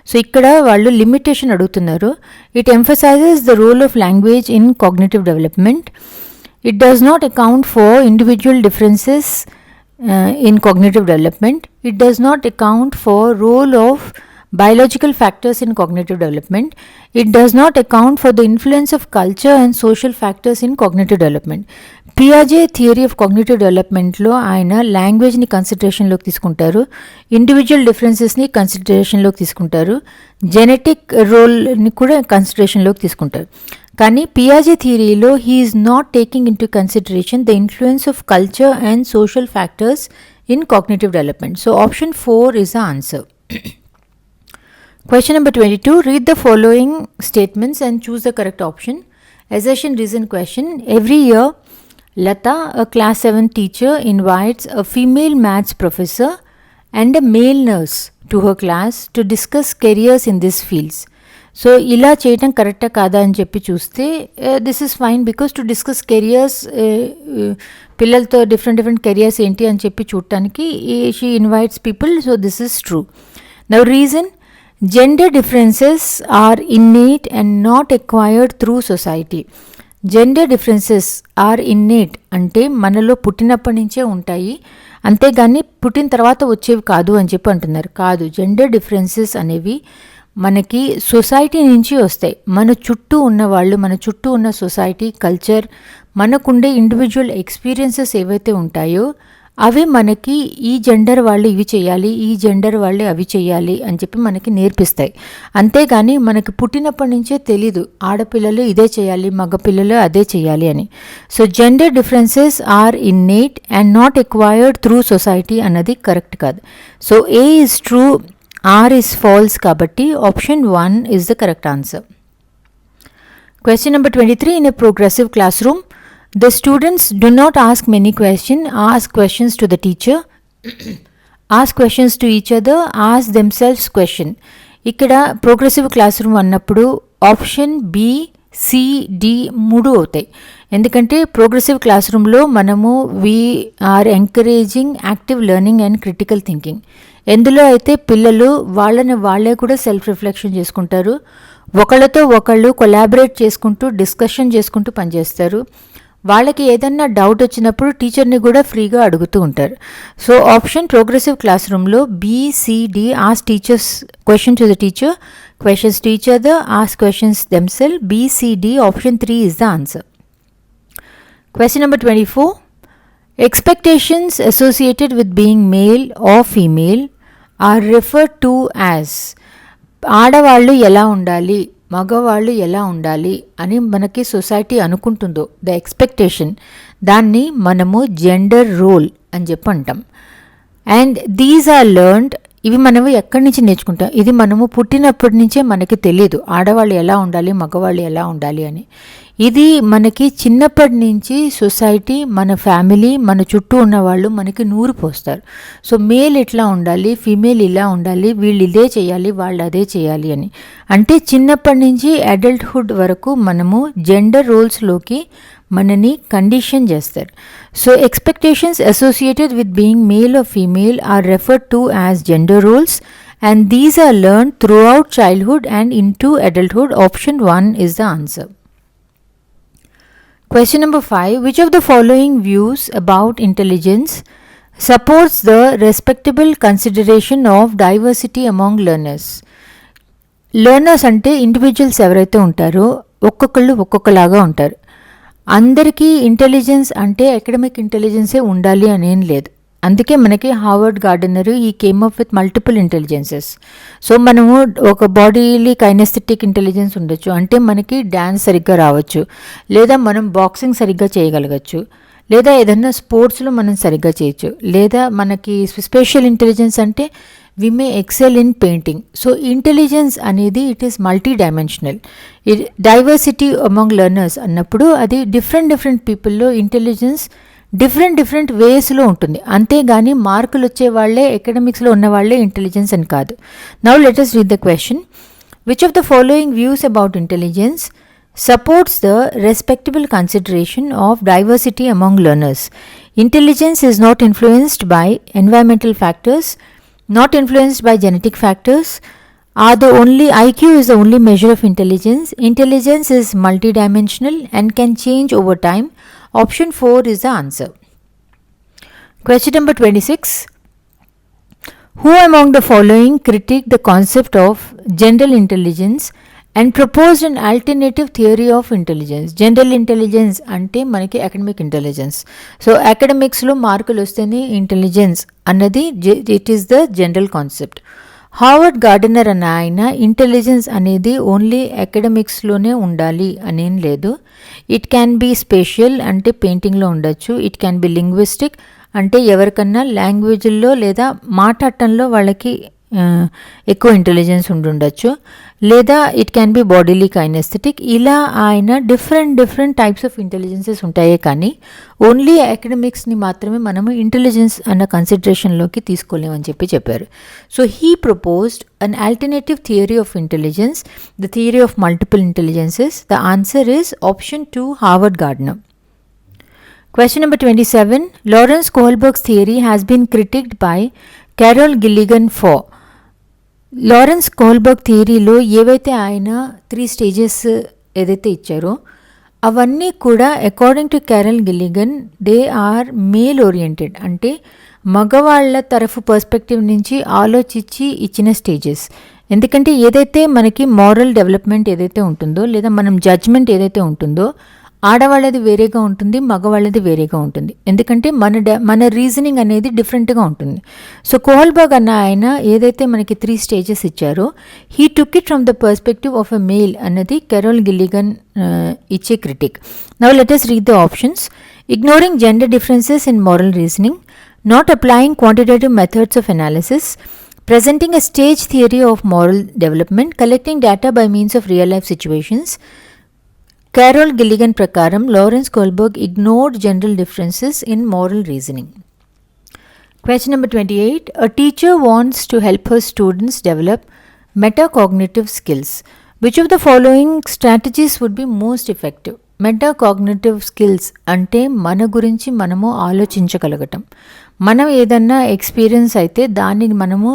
So ikkada vallu limitation adugutunnaru. It emphasizes the role of language in cognitive development. It does not account for individual differences in cognitive development. It does not account for role of biological factors in cognitive development. It does not account for the influence of culture and social factors in cognitive development. Piaget theory of cognitive development లో ఆయన లాంగ్వేజ్ని కన్సిడరేషన్లోకి తీసుకుంటారు, ఇండివిజువల్ డిఫరెన్సెస్ని కన్సిడరేషన్లోకి తీసుకుంటారు, జెనెటిక్ రోల్ని కూడా కన్సిడరేషన్లోకి తీసుకుంటారు. కానీ పియాజే థియరీలో he is not taking into consideration the influence of culture and social factors in cognitive development. So option 4 is the answer. Question number 22. Read the following statements and choose the correct option. Assertion reason question. Every year, Lata, a class 7 teacher, invites a female maths professor and a male nurse to her class to discuss careers in these fields. So ఇలా చేయటం కరెక్టా కాదా అని చెప్పి చూస్తే this is fine, because to discuss careers, పిల్లలతో డిఫరెంట్ కెరియర్స్ ఏంటి అని చెప్పి చూడటానికి she invites people. So this is true. Now reason, gender differences are innate and not acquired through society. Gender differences are innate అంటే మనలో పుట్టినప్పటి నుంచే ఉంటాయి, అంతేగాని పుట్టిన తర్వాత వచ్చేవి కాదు అని చెప్పి అంటున్నారు. కాదు, జెండర్ డిఫరెన్సెస్ అనేవి మనకి సొసైటీ నుంచి వస్తాయి. మన చుట్టూ ఉన్న వాళ్ళు, మన చుట్టూ ఉన్న సొసైటీ, కల్చర్, మనకుండే ఇండివిజువల్ ఎక్స్పీరియన్సెస్ ఏవైతే ఉంటాయో అవి మనకి ఈ జెండర్ వాళ్ళు ఇవి చేయాలి, ఈ జెండర్ వాళ్ళు అవి చేయాలి అని చెప్పి మనకి నేర్పిస్తాయి. అంతేగాని మనకి పుట్టినప్పటి నుంచే తెలీదు ఆడపిల్లలు ఇదే చేయాలి, మగపిల్లలు అదే చేయాలి అని. So gender differences are innate and not acquired through society అన్నది కరెక్ట్ కాదు. So A is true, are is false, కాబట్టి option 1 is the correct answer. Question number 23. In a progressive class room, the students do not ask many questions, ask questions to the teacher, ask questions to each other, ask themselves question. ఇక్కడ ప్రోగ్రెసివ్ క్లాస్ రూమ్ అన్నప్పుడు ఆప్షన్ బి, సి, డి 3 అవుతాయి. ఎందుకంటే ప్రోగ్రెసివ్ క్లాస్ రూమ్లో మనము we are encouraging active learning and critical thinking. ఎందులో అయితే పిల్లలు వాళ్ళే కూడా సెల్ఫ్ రిఫ్లెక్షన్ చేసుకుంటారు, ఒకళ్ళతో ఒకళ్ళు కొలాబరేట్ చేసుకుంటూ డిస్కషన్ చేసుకుంటూ పనిచేస్తారు. వాళ్ళకి ఏదన్నా డౌట్ వచ్చినప్పుడు టీచర్ని కూడా ఫ్రీగా అడుగుతూ ఉంటారు. సో ఆప్షన్ ప్రోగ్రెసివ్ క్లాస్ రూమ్లో B, C, D, ask teachers question to the teacher, questions to each other, ask questions themselves. B, C, D, option 3 is the answer. Question number 24. Expectations associated with being male or female are referred to as. ఆడవాళ్ళు ఎలా ఉండాలి, మగవాళ్ళు ఎలా ఉండాలి అని మనకి సొసైటీ అనుకుంటుందో ద ఎక్స్పెక్టేషన్, దాన్ని మనము జెండర్ రోల్ అని చెప్పి అంటాం. అండ్ దీస్ ఆర్ లెర్న్డ్, ఇవి మనము ఎక్కడి నుంచి నేర్చుకుంటాం, ఇది మనము పుట్టినప్పటి నుంచే మనకి తెలియదు ఆడవాళ్ళు ఎలా ఉండాలి, మగవాళ్ళు ఎలా ఉండాలి అని. ఇది మనకి చిన్నప్పటి నుంచి సొసైటీ, మన ఫ్యామిలీ, మన చుట్టూ ఉన్న వాళ్ళు మనకి నూరు పోస్తారు. సో మేల్ ఎట్లా ఉండాలి, ఫీమేల్ ఇలా ఉండాలి, వీళ్ళు ఇదే చేయాలి, వాళ్ళు అదే చేయాలి అని. అంటే చిన్నప్పటి నుంచి అడల్ట్హుడ్ వరకు మనము జెండర్ రోల్స్లోకి మనని కండిషన్ చేస్తారు. So expectations associated with being male or female are referred to as gender roles and these are learned throughout childhood and into adulthood. Option 1 is the answer. Question number 5. Which of the following views about intelligence supports the respectable consideration of diversity among learners? Learners అంటే ఇండివిజువల్స్ ఎవరైతే ఉంటారో ఒక్కొక్కళ్ళు ఒక్కొక్కలాగా ఉంటారు. అందరికీ ఇంటెలిజెన్స్ అంటే అకాడమిక్ ఇంటెలిజెన్సే ఉండాలి అనేం లేదు. అందుకే మనకి హార్వర్డ్ గార్డెనర్ ఈ came up with multiple intelligences. So మనము ఒక బాడీలీ కైనెస్థెటిక్ ఇంటెలిజెన్స్ ఉండొచ్చు, అంటే మనకి డ్యాన్స్ సరిగ్గా రావచ్చు, లేదా మనం బాక్సింగ్ సరిగ్గా చేయగలగచ్చు, లేదా ఏదన్నా స్పోర్ట్స్లో మనం సరిగ్గా చేయొచ్చు, లేదా మనకి స్పెషల్ ఇంటెలిజెన్స్ అంటే we may excel in painting. So intelligence అనేది it is multi dimensional. Diversity among learners అన్నప్పుడు అది డిఫరెంట్ పీపుల్లో ఇంటెలిజెన్స్ డిఫరెంట్ వేస్లో ఉంటుంది, అంతేగాని మార్కులు వచ్చే వాళ్ళే ఎకడమిక్స్లో ఉన్న వాళ్ళే ఇంటెలిజెన్స్ అని కాదు. Now let us read the question. Which of the following views about intelligence supports the respectable consideration of diversity among learners. Intelligence is not influenced by environmental factors, not influenced by genetic factors. Are the only IQ is the only measure of intelligence. Intelligence is multidimensional and can change over time. Option 4 is the answer. Question number 26. Who among the following critiqued the concept of general intelligence and proposed an alternative theory of intelligence? General intelligence ante manaki academic intelligence. So academics lo markuలు వస్తేనే intelligence అన్నది it is the general concept. Howard gardener అన్న ఆయన ఇంటెలిజెన్స్ అనేది ఓన్లీ అకాడమిక్స్లోనే ఉండాలి అనేం లేదు. ఇట్ క్యాన్ బీ స్పెషల్ అంటే పెయింటింగ్లో ఉండొచ్చు. ఇట్ క్యాన్ బి లింగ్విస్టిక్ అంటే ఎవరికన్నా లాంగ్వేజ్ల్లో లేదా మాట్లాడటంలో వాళ్ళకి ఎక్కువ ఇంటెలిజెన్స్ ఉండుండొచ్చు. లేదా it can be bodily kinesthetic. ఇలా ఆయన డిఫరెంట్ టైప్స్ ఆఫ్ ఇంటెలిజెన్సెస్ ఉంటాయే కానీ ఓన్లీ అకాడమిక్స్ని మాత్రమే మనము ఇంటెలిజెన్స్ అన్న కన్సిడరేషన్లోకి తీసుకోలేమని చెప్పారు. So he proposed an alternative theory of intelligence, the theory of multiple intelligences. The answer is option 2, Howard Gardner. Question number 27. Lawrence Kohlberg's theory has been critiqued by Carol Gilligan for. Lawrence Kohlberg థియరీలో ఏవైతే ఆయన 3 స్టేజెస్ ఏదైతే ఇచ్చారో అవన్నీ కూడా according to Carol Gilligan they are male oriented, అంటే మగవాళ్ళ తరఫు పర్స్పెక్టివ్ నుంచి ఆలోచించి ఇచ్చిన స్టేజెస్. ఎందుకంటే ఏదైతే మనకి మారల్ డెవలప్మెంట్ ఏదైతే ఉంటుందో లేదా మనం జడ్జ్మెంట్ ఏదైతే ఉంటుందో ఆడవాళ్ళది వేరేగా ఉంటుంది, మగవాళ్ళది వేరేగా ఉంటుంది. ఎందుకంటే మన రీజనింగ్ అనేది డిఫరెంట్గా ఉంటుంది. సో కోహల్బర్గ్ అన్న ఆయన ఏదైతే మనకి 3 స్టేజెస్ ఇచ్చారో he took it from the perspective of a male అన్నది కెరోల్ గిల్లిగన్ ఇచ్చే critic. Now let us read the options. Ignoring gender differences in moral reasoning, not applying quantitative methods of analysis, presenting a stage theory of moral development, collecting data by means of real life situations. Carol Gilligan ప్రకారం Lawrence Kohlberg ignored general differences in moral reasoning. Question number 28. A teacher wants to help her students develop metacognitive skills. Which of the following strategies would be most effective? Metacognitive skills అంటే మన గురించి మనము ఆలోచించగలగటం. మనం ఏదన్నా ఎక్స్పీరియన్స్ అయితే దాన్ని మనము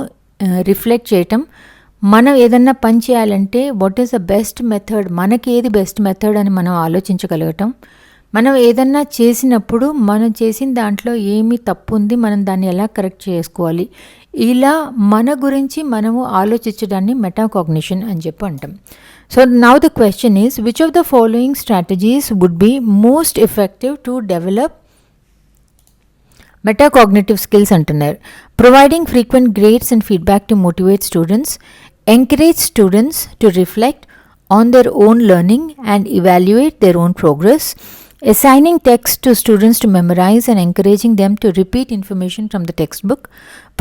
రిఫ్లెక్ట్ చేయటం. మనం ఏదన్నా పని చేయాలంటే what is the best method, మనకి ఏది బెస్ట్ మెథడ్ అని మనం ఆలోచించగలగటం. మనం ఏదన్నా చేసినప్పుడు మనం చేసిన దాంట్లో ఏమి తప్పు ఉంది, మనం దాన్ని ఎలా కరెక్ట్ చేసుకోవాలి, ఇలా మన గురించి మనము ఆలోచించడాన్ని మెటాకాగ్నిషన్ అని చెప్పి అంటాం. So now the question is which of the following strategies would be most effective to develop metacognitive skills అంటున్నారు. Providing frequent grades and feedback to motivate students, encourage students to reflect on their own learning and evaluate their own progress, assigning text to students to memorize and encouraging them to repeat information from the textbook,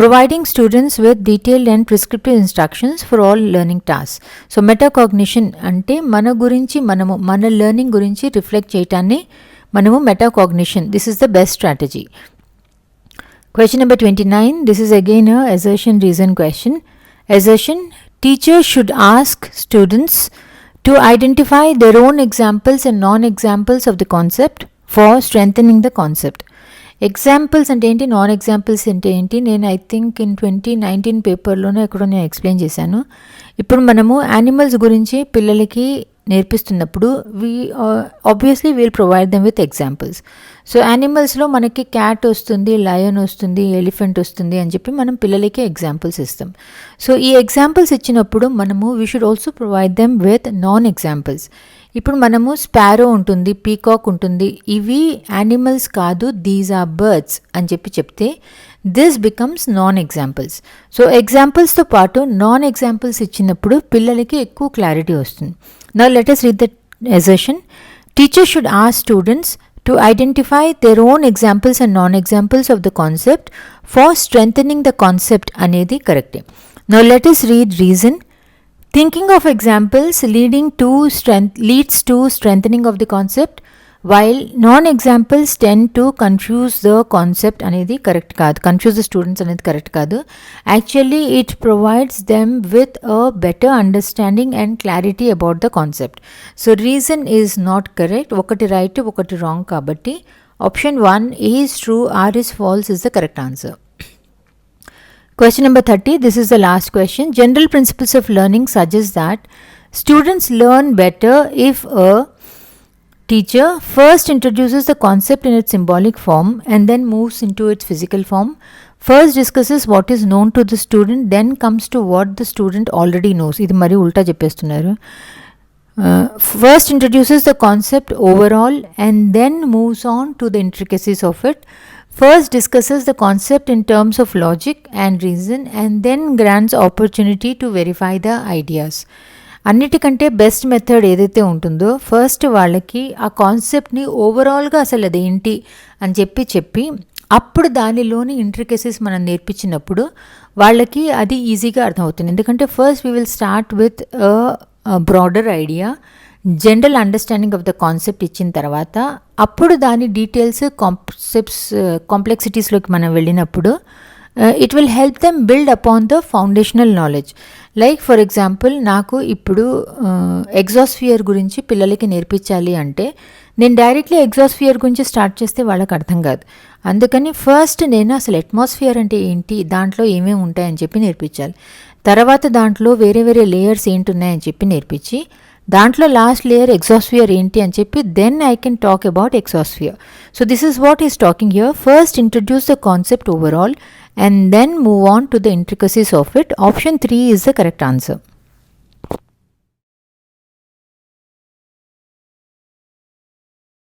providing students with detailed and prescriptive instructions for all learning tasks. So metacognition అంటే మన గురించి మన లెర్నింగ్ గురించి రిఫ్లెక్ట్ చేయటాన్ని మనము metacognition. This is the best strategy. Question number 29. This is again a assertion reason question. Assertion: teachers should ask students to identify their own examples and non-examples of the concept for strengthening the concept. Examples అంటే ఏంటి, నాన్ ఎగ్జాంపుల్స్ అంటే ఏంటి, నేను ఐ థింక్ ఇన్ 2019 పేపర్లోనే ఎక్కడో నేను ఎక్స్ప్లెయిన్ చేశాను. ఇప్పుడు మనము యానిమల్స్ గురించి పిల్లలకి నేర్పిస్తున్నప్పుడు obviously we'll provide them with examples. So యానిమల్స్లో మనకి క్యాట్ వస్తుంది, లయన్ వస్తుంది, ఎలిఫెంట్ వస్తుంది అని చెప్పి మనం పిల్లలకి ఎగ్జాంపుల్స్ ఇస్తాం. సో ఈ ఎగ్జాంపుల్స్ ఇచ్చినప్పుడు మనము we should also provide them with non examples. ఇప్పుడు మనము స్పారో ఉంటుంది, పీకాక్ ఉంటుంది, ఇవి యానిమల్స్ కాదు, దీస్ ఆర్ బర్డ్స్ అని చెప్తే this becomes non examples. So ఎగ్జాంపుల్స్తో పాటు నాన్ ఎగ్జాంపుల్స్ ఇచ్చినప్పుడు పిల్లలకి ఎక్కువ క్లారిటీ వస్తుంది. Now let us read the assertion. Teachers should ask students to identify their own examples and non-examples of the concept for strengthening the concept అనేది కరెక్టే. Now let us read reason. Thinking of examples leads to strengthening of the concept. while non-examples tend to confuse the concept అనేది కరెక్ట్ కాదు, కన్ఫ్యూజ్ ద స్టూడెంట్స్ అనేది కరెక్ట్ కాదు. Actually it provides them with a better understanding and clarity about the concept. So reason is not correct, ఒకటి రైట్ ఒకటి రాంగ్, కాబట్టి option 1 is true, are is false is the correct answer. Question number 30, this is the last question. General principles of learning suggest that students learn better if a teacher first introduces the concept in its symbolic form and then moves into its physical form. First discusses what is known to the student, then comes to what the student already knows. ఇది మరి ఉల్టా చెప్పేస్తున్నారు. First introduces the concept overall and then moves on to the intricacies of it. First discusses the concept in terms of logic and reason and then grants opportunity to verify the ideas. అన్నిటికంటే బెస్ట్ మెథడ్ ఏదైతే ఉంటుందో ఫస్ట్ వాళ్ళకి ఆ కాన్సెప్ట్ని ఓవరాల్గా అసలు అదేంటి అని చెప్పి అప్పుడు దానిలోని ఇంట్రికసీస్ మనం నేర్పించినప్పుడు వాళ్ళకి అది ఈజీగా అర్థమవుతుంది. ఎందుకంటే first we will start with broader idea, general understanding of the concept ఇచ్చిన తర్వాత అప్పుడు దాని డీటెయిల్స్ కాంప్లెక్సిటీస్లోకి మనం వెళ్ళినప్పుడు it will help them build upon the foundational knowledge. Like for example, నాకు ఇప్పుడు ఎగ్జాస్ఫియర్ గురించి పిల్లలకి నేర్పించాలి అంటే నేను డైరెక్ట్లీ ఎగ్జాస్ఫియర్ గురించి స్టార్ట్ చేస్తే వాళ్ళకి అర్థం కాదు. అందుకని ఫస్ట్ నేను అసలు అట్మాస్ఫియర్ అంటే ఏంటి, దాంట్లో ఏమేమి ఉంటాయని చెప్పి నేర్పించాలి. తర్వాత దాంట్లో వేరే వేరే లేయర్స్ ఏంటి ఉన్నాయని చెప్పి నేర్పించి దాంట్లో లాస్ట్ లేయర్ ఎగ్జాస్ఫియర్ ఏంటి అని చెప్పి then I can talk about exosphere. So this is what is talking here. First introduce the concept overall and then move on to the intricacies of it. Option 3 is the correct answer.